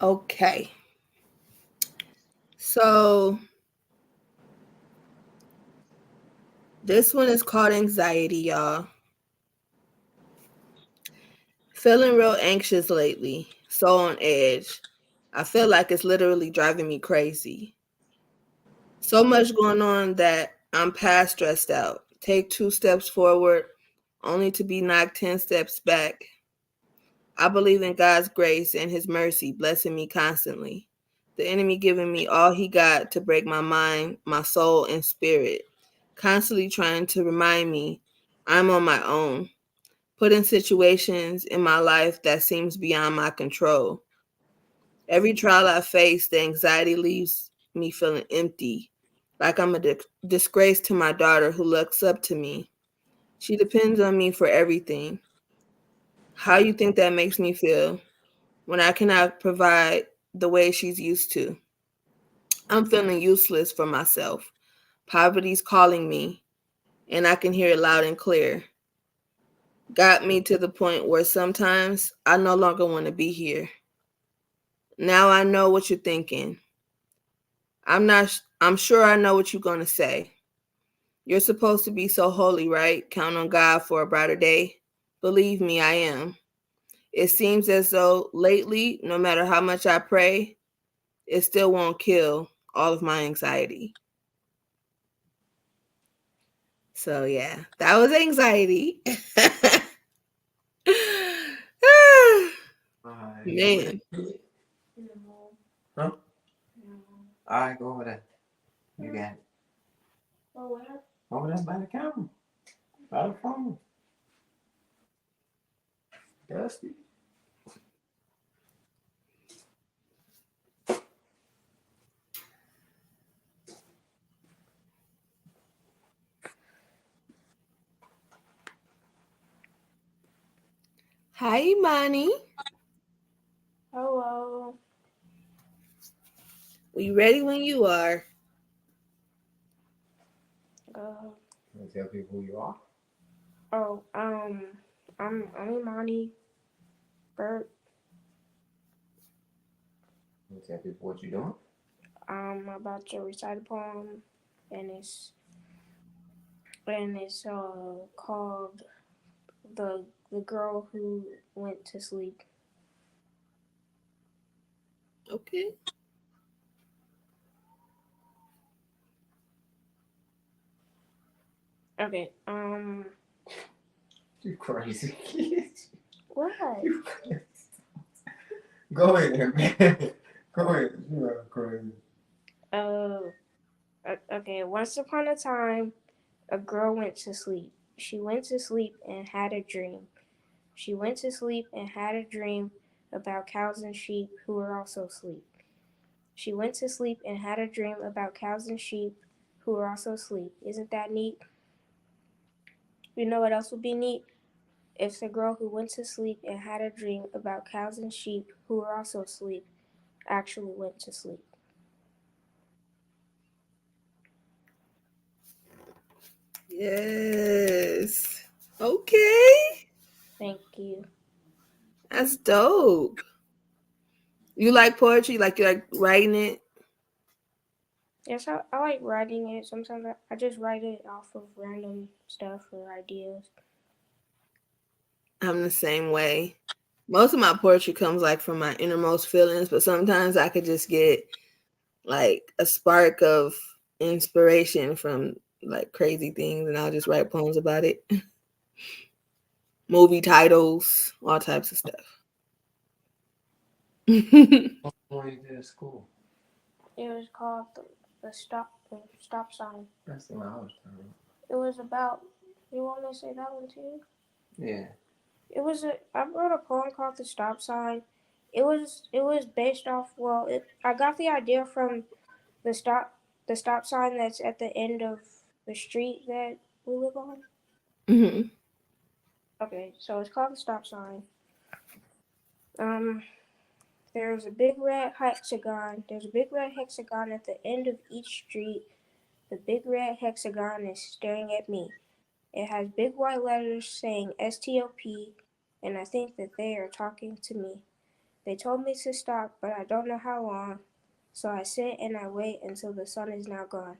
Okay. So this one is called anxiety, y'all. Feeling real anxious lately. So on edge. I feel like it's literally driving me crazy. So much going on that I'm past stressed out. Take 2 steps forward, only to be knocked 10 steps back. I believe in God's grace and His mercy blessing me constantly. The enemy giving me all he got to break my mind, my soul, and spirit. Constantly trying to remind me I'm on my own. Put in situations in my life that seems beyond my control. Every trial I face, the anxiety leaves me feeling empty, like I'm a disgrace to my daughter who looks up to me. She depends on me for everything. How you think that makes me feel when I cannot provide the way she's used to? I'm feeling useless for myself. Poverty's calling me, and I can hear it loud and clear. Got me to the point where sometimes I no longer want to be here. Now I know what you're thinking. I'm sure I know what you're going to say. You're supposed to be so holy, right? Count on God for a brighter day. Believe me, I am. It seems as though lately, no matter how much I pray, it still won't kill all of my anxiety. So, yeah, that was anxiety. Man. No. Huh? No. All right, go over there. You got it. Oh, where? Over there by the camera. By the phone. Dusty. Hi, Imani. Hello. We ready when you are. Uh, You tell people who you are. oh, I'm Imani. Bert, You tell people what you doing? I'm about to recite a poem, and it's called the girl who went to sleep. Okay. Okay. You crazy kid. What? You crazy. Go ahead, man. Go ahead. You are crazy. Uh. Okay. Once upon a time, a girl went to sleep. She went to sleep and had a dream. She went to sleep and had a dream about cows and sheep who were also asleep. She went to sleep and had a dream about cows and sheep who were also asleep. Isn't that neat? You know what else would be neat? If the girl who went to sleep and had a dream about cows and sheep who were also asleep actually went to sleep. Yes. Okay. Thank you. That's dope. You like poetry? Like you like writing it? Yes, I like writing it. Sometimes I just write it off of random stuff or ideas. I'm the same way. Most of my poetry comes like from my innermost feelings, but sometimes I could just get like a spark of inspiration from like crazy things and I'll just write poems about it. Movie titles, all types of stuff. What you did at school? It was called the stop sign. That's the one I was talking about. It was about. You want me to say that one too? Yeah. I wrote a poem called The Stop Sign. It was based off, I got the idea from the stop sign that's at the end of the street that we live on. Hmm. Okay, so it's called The Stop Sign. Um there's a big red hexagon. There's a big red hexagon at the end of each street. The big red hexagon is staring at me. It has big white letters saying STOP, and I think that they are talking to me. They told me to stop, but I don't know how long. So I sit and I wait until the sun is now gone.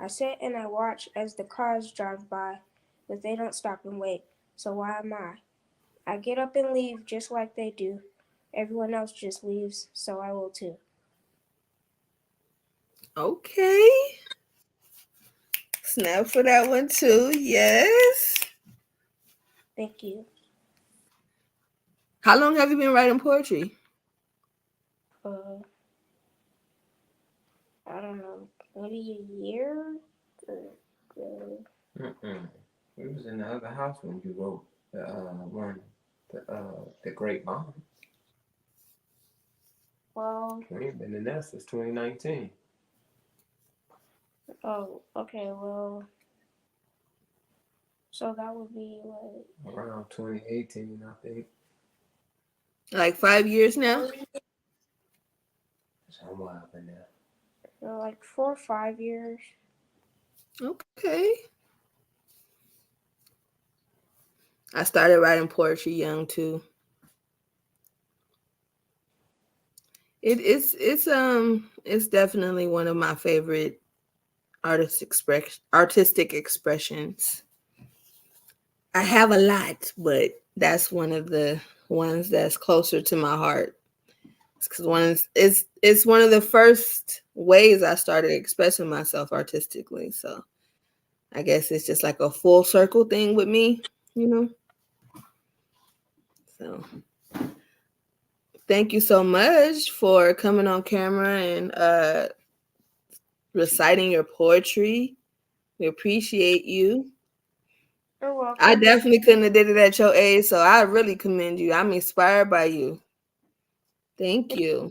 I sit and I watch as the cars drive by, but they don't stop and wait. So why am I? I get up and leave just like they do. Everyone else just leaves, so I will too. Okay. Snap for that one too. Yes. Thank you. How long have you been writing poetry? Uh, I don't know, maybe a year? Mm-mm. We was in the other house when you wrote the one, the Great Bomb. Well, We ain't been in that since 2019. oh, okay, well, so that would be like Around 2018, I think. Like 5 years now? Somewhere up in there. like 4 or 5 years. Okay. I started writing poetry young too. It's definitely one of my favorite artistic expressions. I have a lot, but that's one of the ones that's closer to my heart. Because it's one of the first ways I started expressing myself artistically. So I guess it's just like a full circle thing with me, you know. So thank you so much for coming on camera and reciting your poetry. We appreciate you. You're I welcome. definitely couldn't have did it at your age, so I really commend you. I'm inspired by you. Thank you.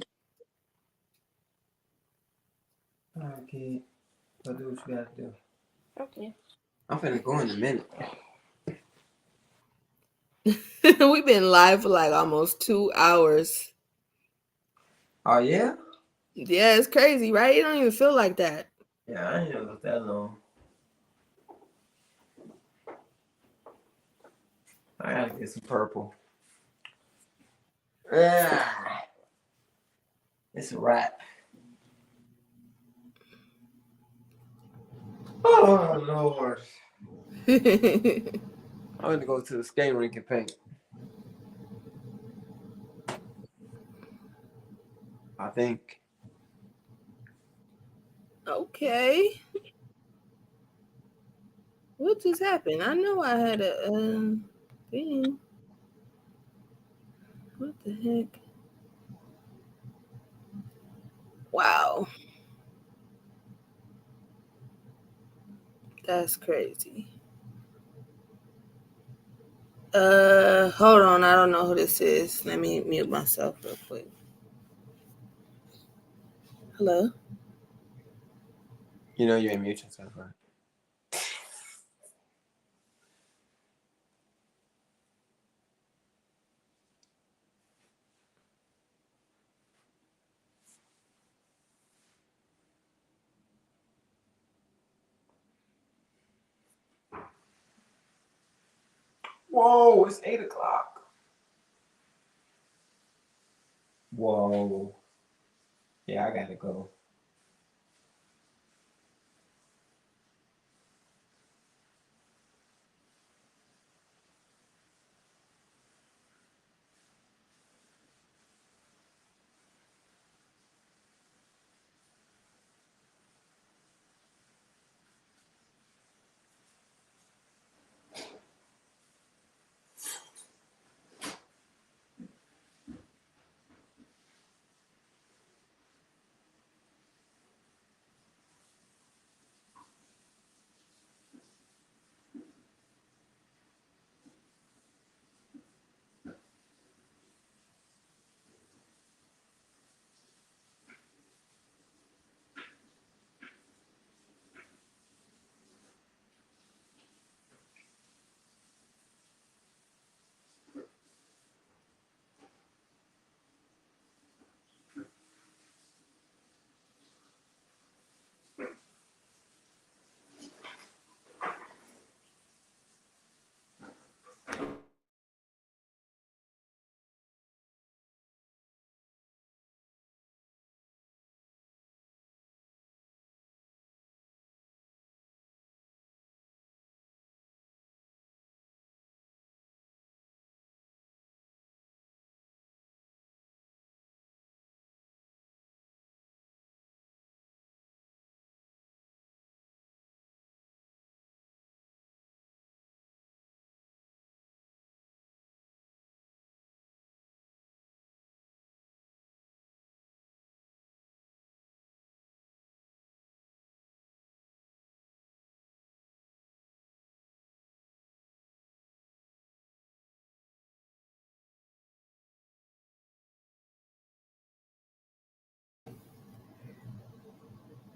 All right, kid. Go do what you gotta do. Okay. I'm finna go in a minute. We've been live for like almost 2 hours. Oh, yeah? Yeah, it's crazy, right? It don't even feel like that. Yeah, I ain't know that long. I gotta get some purple. It's a wrap. Oh Lord. I'm gonna go to the skate rink and paint. I think. Okay. What just happened? I know I had a thing. What the heck? Wow. That's crazy. Hold on. I don't know who this is. Let me mute myself real quick. Hello? You know you ain't mute yourself, right? Whoa, it's 8:00. Whoa. Yeah, I gotta go.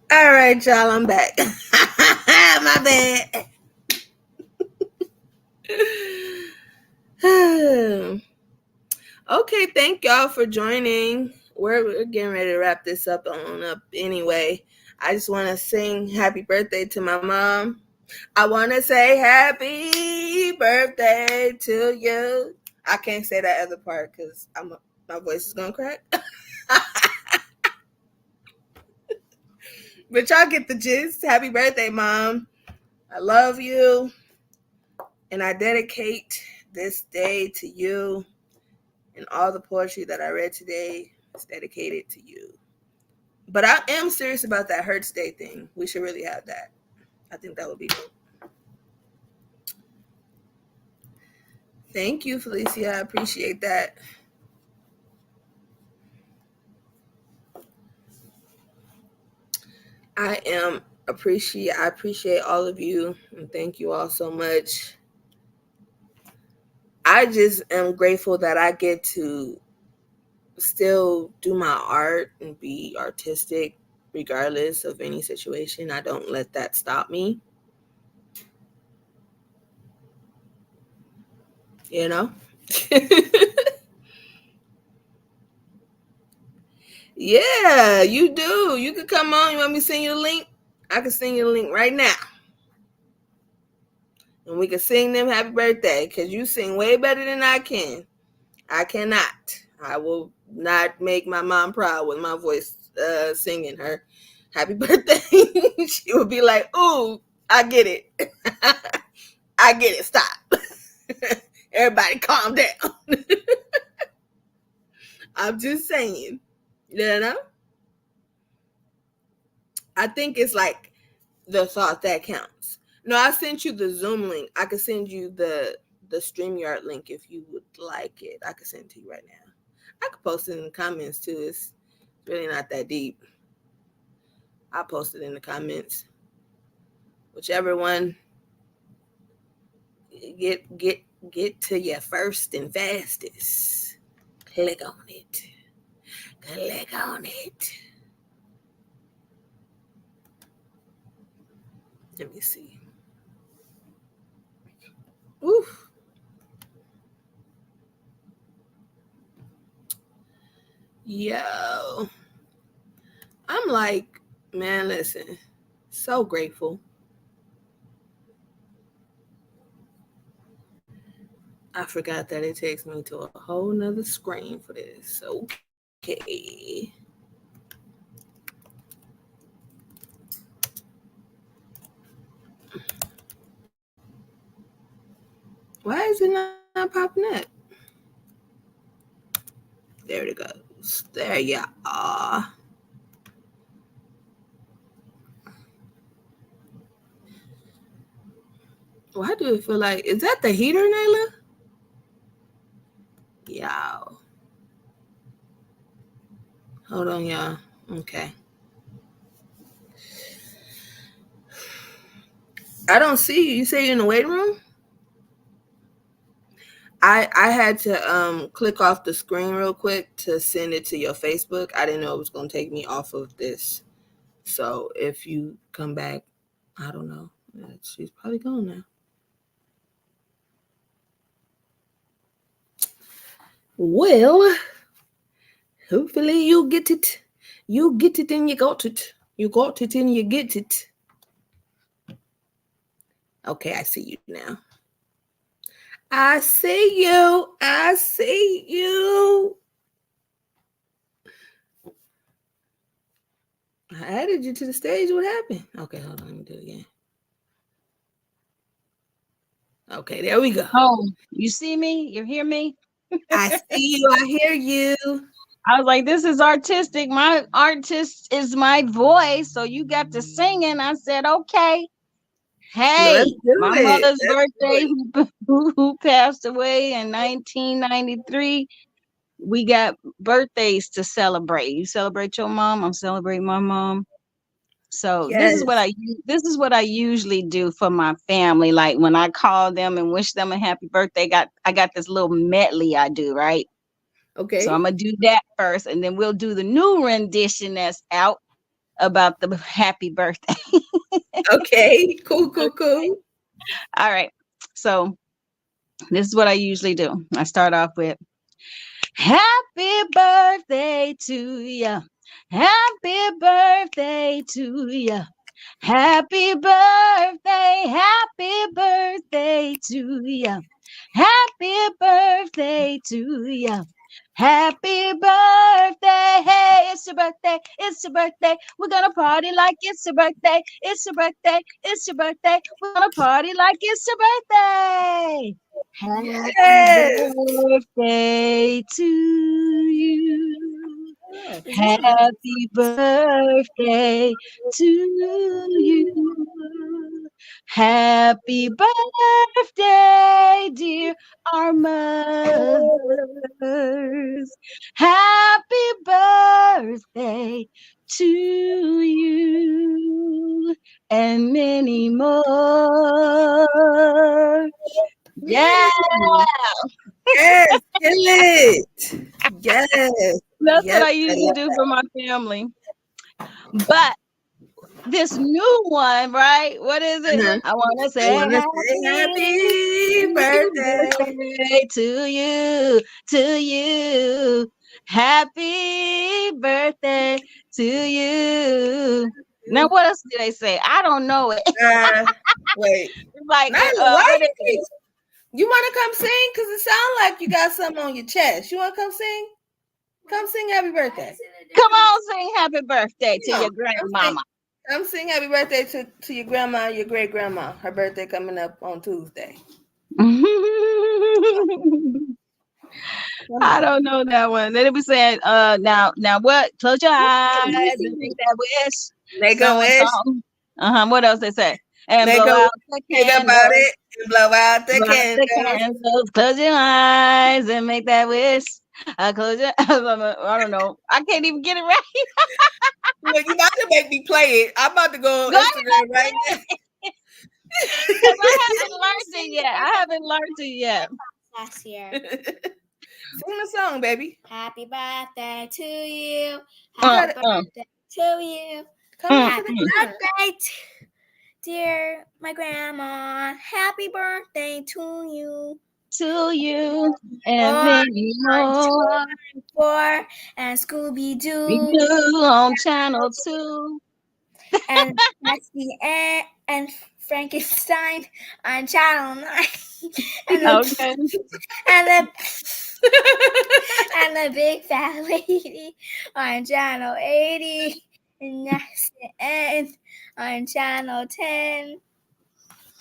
All right, y'all. I'm back. My bad. Okay, thank y'all for joining. We're getting ready to wrap this up anyway. I just want to sing happy birthday to my mom. I want to say happy birthday to you. I can't say that other part because my voice is going to crack. But y'all get the gist. Happy birthday, Mom. I love you. And I dedicate this day to you. And all the poetry that I read today is dedicated to you. But I am serious about that Hertz Day thing. We should really have that. I think that would be dope. Thank you, Felicia. I appreciate that. I appreciate all of you, and thank you all so much. I just am grateful that I get to still do my art and be artistic regardless of any situation. I don't let that stop me. You know? Yeah, you do. You can come on. You want me to send you the link? I can send you the link right now. And we can sing them happy birthday because you sing way better than I can. I cannot. I will not make my mom proud with my voice singing her happy birthday. She will be like, "Ooh, I get it. I get it. Stop. Everybody calm down." I'm just saying. You know? I think it's like the thought that counts. No, I sent you the Zoom link. I could send you the StreamYard link if you would like it. I could send it to you right now. I could post it in the comments too. It's really not that deep. I'll post it in the comments. Whichever one get to your first and fastest. Click on it. Click on it. Let me see. Oof. Yo. I'm like, man, listen. So grateful. I forgot that it takes me to a whole nother screen for this. Okay. Why is it not popping up? There it goes. There you are. Why do it feel like, is that the heater, Nayla? Y'all. Hold on, y'all. Okay. I don't see you. You say you're in the waiting room? I had to click off the screen real quick to send it to your Facebook. I didn't know it was gonna take me off of this. So if you come back, I don't know. She's probably gone now. Well, hopefully you get it. You get it and you got it. You got it and you get it. Okay, I see you now. I see you. I see you. I added you to the stage. What happened? Okay, hold on. Let me do it again. Okay, there we go. Oh, you see me? You hear me? I see you. I hear you. I was like, this is artistic. My artist is my voice. So you got to singing. I said, okay. Let's Hey, do my it. mother's Let's do birthday, it. who passed away in 1993. We got birthdays to celebrate. You celebrate your mom. I'm celebrating my mom. So Yes. this is what I usually do for my family. Like when I call them and wish them a happy birthday, I got this little medley I do, right? So I'm Okay. gonna do that first, and then we'll do the new rendition that's out about the happy birthday. Okay. Cool, cool, cool. All right. So this is what I usually do. I start off with happy birthday to ya. Happy birthday to ya. Happy birthday to ya. Happy birthday to ya. Happy birthday. Hey, it's your birthday. It's your birthday. We're gonna party like it's your birthday. It's your birthday. It's your birthday. We're gonna party like it's your birthday. Happy Yes. birthday to you. Oh, is this my Happy birthday to you. Happy birthday, dear our mothers. Happy birthday to you and many more. Yeah, Yes, kill it. Yes. that's what Yes. I usually do for my family. But this new one, right? What is it? Uh-huh. I want to I say want to say happy birthday. birthday to you. Happy birthday to you. Now, what else do they say? I don't know it. Uh, wait. It's like, Nyla, why what is you want to come sing? Because it sounds like you got something on your chest. You want to come sing? Come sing happy birthday. Come on, sing happy birthday to Come your on. grandmama. Come sing happy birthday to your grandma and your great grandma. Her birthday coming up on Tuesday. Come I on. don't know that one. Then it was saying, now what? Close your eyes and Easy. make that wish. Make a So and wish. so. What else they say? And Make blow a out wish. the Think about candles. it and blow out the Blow out the candles. candles. Close your eyes and make that wish. Close your I don't know. I can't even get it right. Look, you about to make me play it. I'm about to go on Go ahead Instagram right now. because I haven't learned it yet. I haven't learned it yet. Last year. Sing the song, baby. Happy birthday to you. Uh, Happy uh, birthday to you. Come on to Happy the camera. birthday, dear my grandma. Happy birthday to you. to you and More many more. 4 and Scooby We Doo do on channel 2. and Bessie and Frankenstein on Channel 9 and Okay. and the Big Fat Lady on Channel 80 and next to end on Channel 10.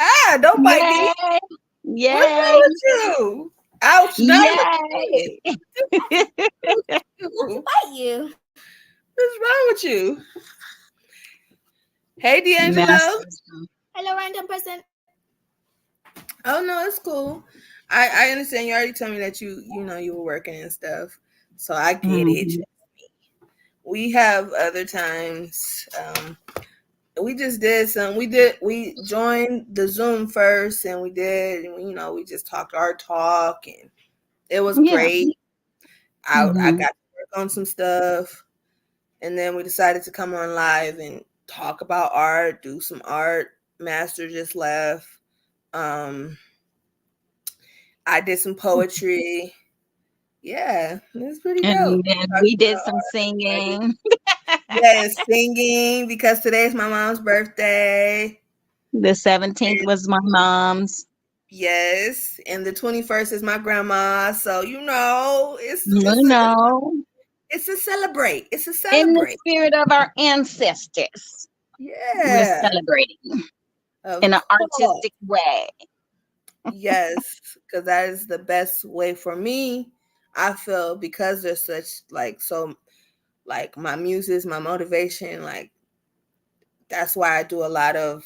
Ah, don't bite me. Yay. What's Yay. wrong with you? Ouch, Nyla. Yay. Bite you. What's wrong with you? Hey, D'Angelo. Masters. Hello, random person. Oh no, it's cool. I understand. You already told me that you know you were working and stuff, so I get it. Mhm. We have other times. We just did some. We joined the Zoom first, and we just talked our talk, and it was Yeah. great. I Mhm. got to work on some stuff, and then we decided to come on live and talk about art, do some art. Master just left. I did some poetry. Yeah, it was pretty And dope. then Talked we did about some art. singing. Yes, singing because today's my mom's birthday. The 17th And was my mom's. yes, and the 21st is my grandma. So it's You know, it's a celebrate. It's a in the celebrate. spirit of our ancestors, we're Yeah, celebrating of in an course. artistic way. Yes, because that is the best way for me. I feel because there's such like my muses, my motivation, like that's why I do a lot of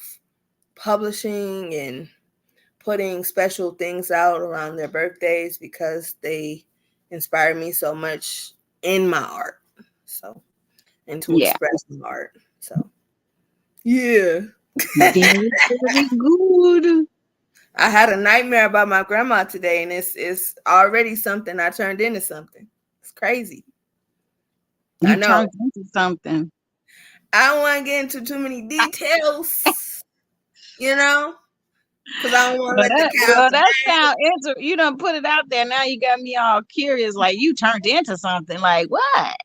publishing and putting special things out around their birthdays because they inspire me so much in my art. So, and to Yeah, express my art. So, yeah. very, very good. I had a nightmare about my grandma today, and it's already something I turned into something. It's crazy. I You know. turned into something. I don't want to get into too many details, because I don't want to Well, let the well, cows that sound you done put it out there. Now you got me all curious. Like you turned into something. Like what?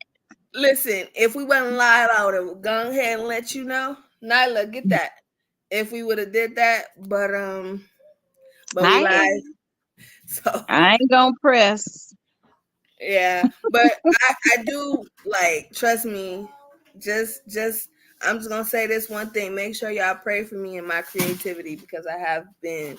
listen. If we wasn't live, I would have gone ahead and let you know. Nyla, get that. If we would have did that, but we I hear live, you. so I ain't gonna press. yeah. But I do like trust me. Just I'm just gonna say this one thing. Make sure y'all pray for me and my creativity because I have been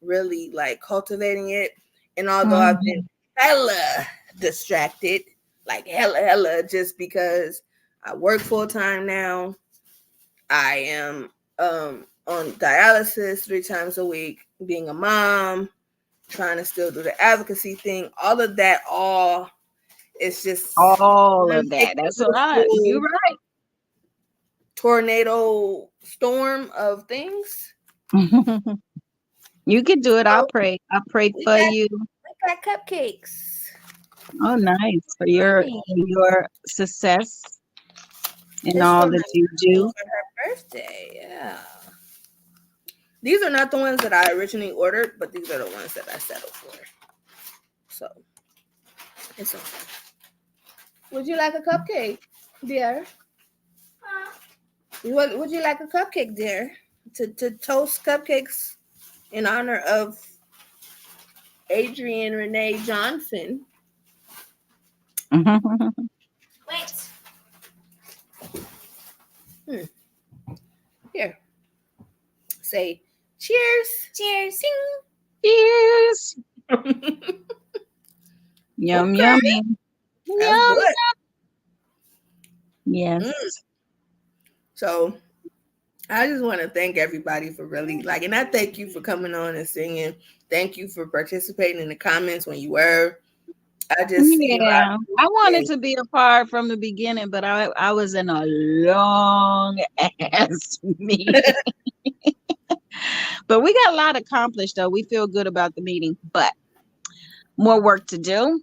really like cultivating it. And although I've been hella distracted, like hella, just because I work full time now, I am on dialysis 3 times a week, being a mom, trying to still do the advocacy thing, all of that, all it's just All one of big that. That's what you're tornado storm of things. right. You can do it. I'll So pray. I'll pray we for got you. cupcakes. Oh, nice for Mommy, your success in it's all for my that you mommy do. for her birthday. Yeah. These are not the ones that I originally ordered, but these are the ones that I settled for. So it's okay. Would you like a cupcake, dear? Would you like a cupcake, dear? To toast cupcakes in honor of Adrian Renee Johnson. Wait. Here. Say cheers. Cheers. Cheers. Okay. Yum, yummy. That's Yum. good. Yes. So I just want to thank everybody for really like, and I thank you for coming on and singing. Thank you for participating in the comments when you were. I just, Yeah, I wanted to be a part from the beginning, but I was in a long ass meeting. But we got a lot accomplished, though. We feel good about the meeting, but more work to do.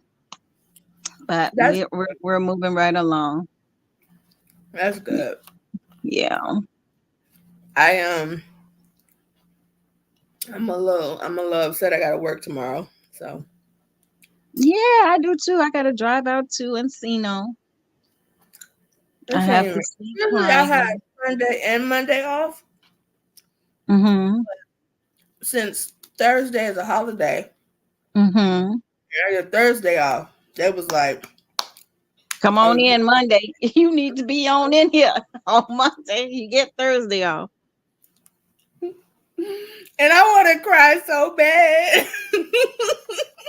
But that's we're moving right along. good. Yeah. I'm a little upset. I got to work tomorrow. So Yeah, I do too. I got to drive out to Encino. I have to see usually I had clients. Sunday and Monday off. Mm-hmm. Since Thursday is a holiday, Mm-hmm. I got Thursday off. They was like, Come on in Monday. You need to be on in here on Monday. You get Thursday off. and I want to cry so bad.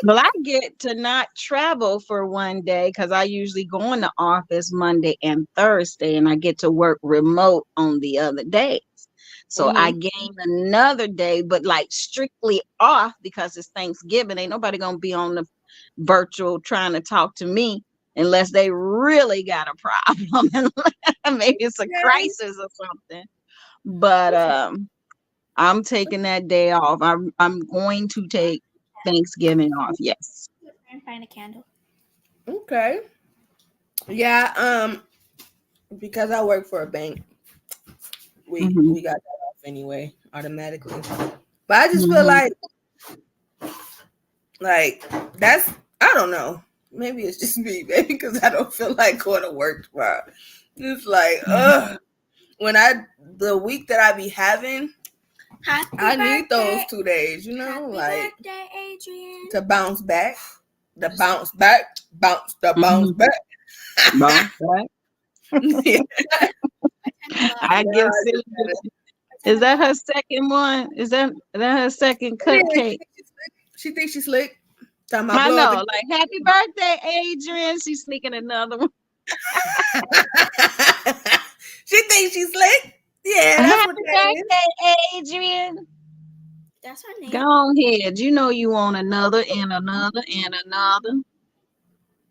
Well, I get to not travel for one day because I usually go in the office Monday and Thursday, and I get to work remote on the other days. So I gain another day, but like strictly off because it's Thanksgiving. Ain't nobody gonna be on the virtual trying to talk to me unless they really got a problem. Maybe it's a crisis or something. But I'm taking that day off. I'm going to take Thanksgiving off. Yes. And find a candle. Okay. Yeah. Because I work for a bank, we got that off anyway automatically. But I just feel like that's, I don't know. Maybe it's just me, baby, because I don't feel like going to work tomorrow. It's like, when the week that I be having, I need those 2 days, Happy like birthday, Adrian. to bounce back, bounce back. Bounce back. Yeah. I guess is that her second one? Is that her second cupcake? She thinks she's slick. I know, like happy birthday, Adrian. She's sneaking another one. She thinks she's slick. Yeah, that's happy what that birthday, Adrian. That's her name. Go on ahead. You know you want another and another and another.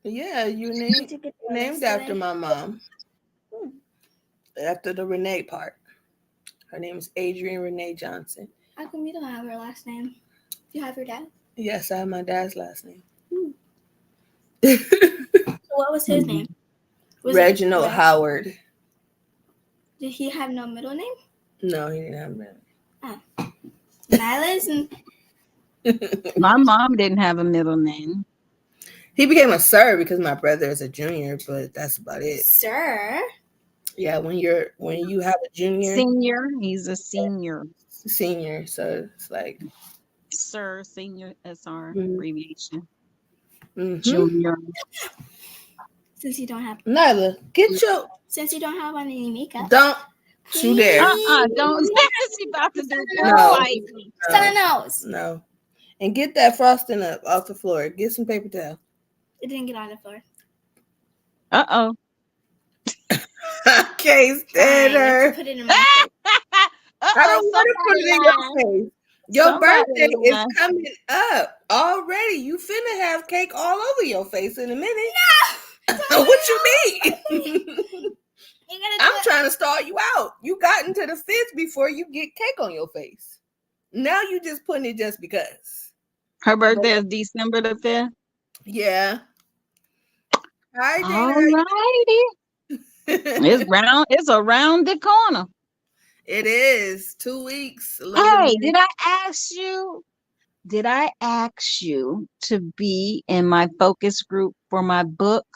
Yeah, you named after my mom. After the Renee part. Her name is Adrian Renee Johnson. How come you don't have her last name? You have her dad? Yes, I have my dad's last name. So what was his name? Reginald Howard. Did he have no middle name? No, he didn't have a middle name. Oh. Nyla's and my mom didn't have a middle name. He became a sir because my brother is a junior, but that's about it. Sir? Yeah, when you have a junior. Senior, he's a senior. Senior, so it's like sir, senior, that's our abbreviation. Junior. Since you don't have Nyla, since you don't have any makeup. Don't you dare. Don't she about to do nose. No. And get that frosting up off the floor. Get some paper towel. It didn't get on the floor. Uh-oh. Okay, stand her. Put it in my face. I don't want to put it in your face. Your birthday is coming up already. You finna have cake all over your face in a minute. No! What you mean? I'm trying to stall you out. You got into the 5th before you get cake on your face. Now you just putting it just because. Her birthday is December the 5th? Yeah. Hi, alrighty. It's around the corner. It is 2 weeks. Hey, did I ask you to be in my focus group for my book?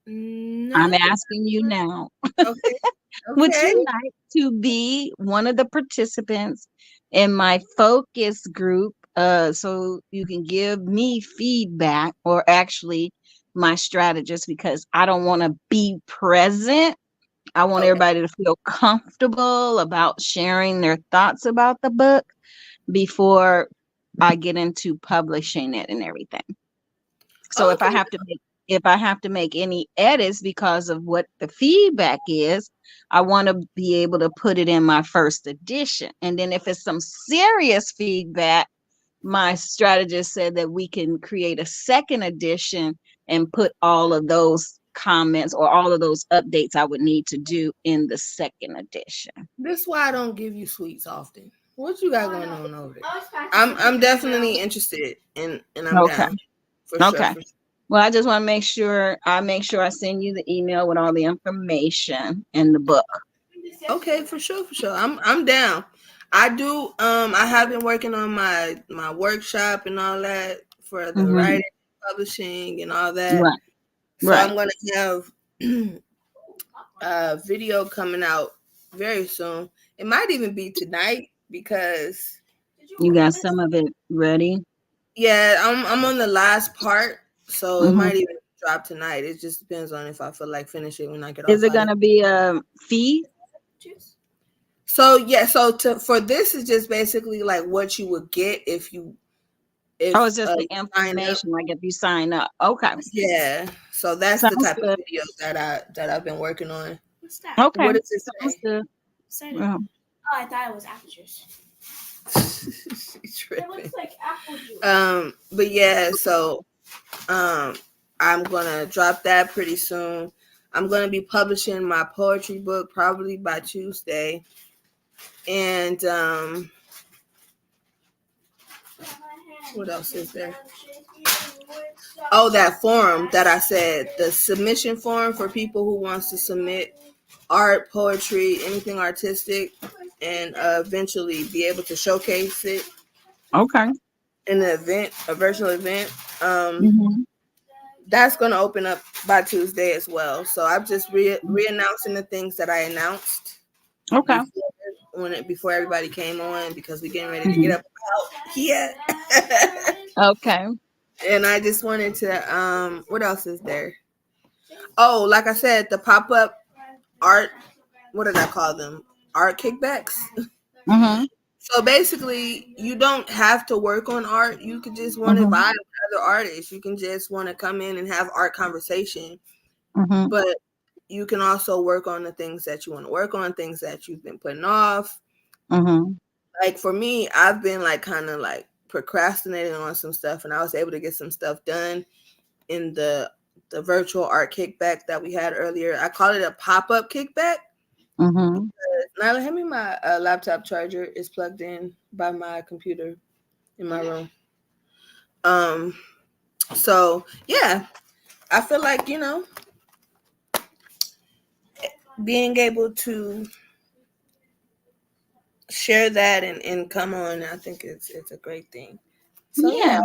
No. I'm asking you now. Okay. Would you like to be one of the participants in my focus group so you can give me feedback, or actually my strategist because I don't want to be present. I want Okay. everybody to feel comfortable about sharing their thoughts about the book before I get into publishing it and everything. So Okay. if I have to make any edits because of what the feedback is, I want to be able to put it in my first edition. And then if it's some serious feedback, my strategist said that we can create a second edition and put all of those comments or all of those updates I would need to do in the second edition. This is why I don't give you sweets often. What you got going on over there? I'm definitely interested and I'm Okay. down for sure. Okay. For sure. Well, I just want to make sure I send you the email with all the information in the book. Okay, for sure, for sure. I'm down. I do. I have been working on my workshop and all that for the Mm-hmm. writing, publishing, and all that. Right. So Right. I'm gonna have a video coming out very soon. It might even be tonight because You got some of it ready? yeah, I'm on the last part, so it Mm-hmm. might even drop tonight. It just depends on if I feel like finishing when I get Is off it out of. going to be a fee? So yeah, for this is just basically like what you would get if Oh, it's just the you sign up. information, like if you sign up. Okay. Yeah, so that's the Sounds type good. of video that I've been working on. What's that? Okay. What does it Sounds say? good. Cider. Yeah. Oh, I thought it was apple juice. She's It tripping. looks like apple juice. But yeah, so I'm gonna drop that pretty soon. I'm gonna be publishing my poetry book probably by Tuesday, and what else is there? Oh, that form that I said, the submission form for people who wants to submit art, poetry, anything artistic, and eventually be able to showcase it Okay. in an event, a virtual event. Mm-hmm. That's going to open up by Tuesday as well. So I'm just re-announcing the things that I announced Okay. before everybody came on because we're getting ready to Mm-hmm. get up out here. Okay. And I just wanted to what else is there? Oh, like I said, the pop-up art, what did I call them? Art kickbacks. Mm-hmm. So basically, you don't have to work on art. You could just want to Mm-hmm. vibe with other artists. You can just want to come in and have art conversation. Mm-hmm. But you can also work on the things that you want to work on, things that you've been putting off. Mm-hmm. Like for me, I've been like kind of like procrastinating on some stuff, and I was able to get some stuff done in the virtual art kickback that we had earlier. I call it a pop-up kickback. Mm-hmm. Nyla, hand me my laptop charger. Is plugged in by my computer in my room. So yeah, I feel like being able to share that and come on, I think it's a great thing. So Yeah.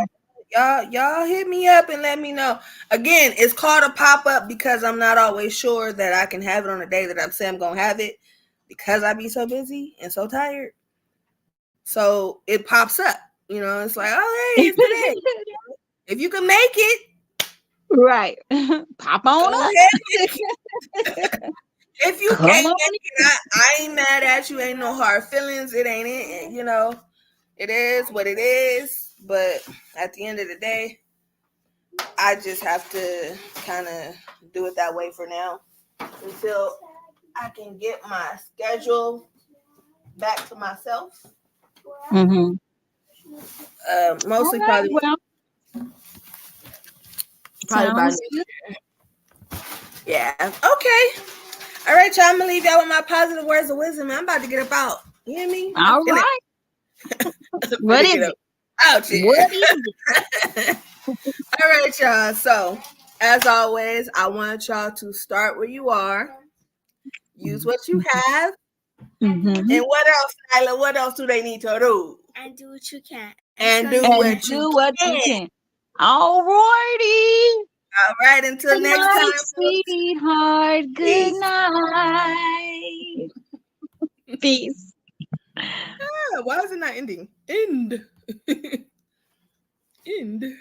y'all hit me up and let me know. Again, it's called a pop-up because I'm not always sure that I can have it on the day that I'm saying I'm gonna have it because I be so busy and so tired. So it pops up. It's like, oh hey, it's today. If you can make it, Right. Pop on go up. ahead. If you Come can't on make it, I ain't mad at you. Ain't no hard feelings. It ain't it. It is what it is. But at the end of the day, I just have to kind of do it that way for now until I can get my schedule back to myself. in. Mm-hmm. Mostly All right. Well, probably by sounds good. yeah. Okay. All right, y'all. I'm gonna leave y'all with my positive words of wisdom. I'm about to get up out. You hear me? All right. What is it? Out here. What is it? All right, y'all. So, as always, I want y'all to start where you are, use what you have, Mm-hmm. and what else, Nyla? What else do they need to do? And do what you can. And do And what do you what can. you can. All righty. All right, until Good next night, time, folks. sweetheart. Good Peace. night. Peace. Why is it not ending? End. End.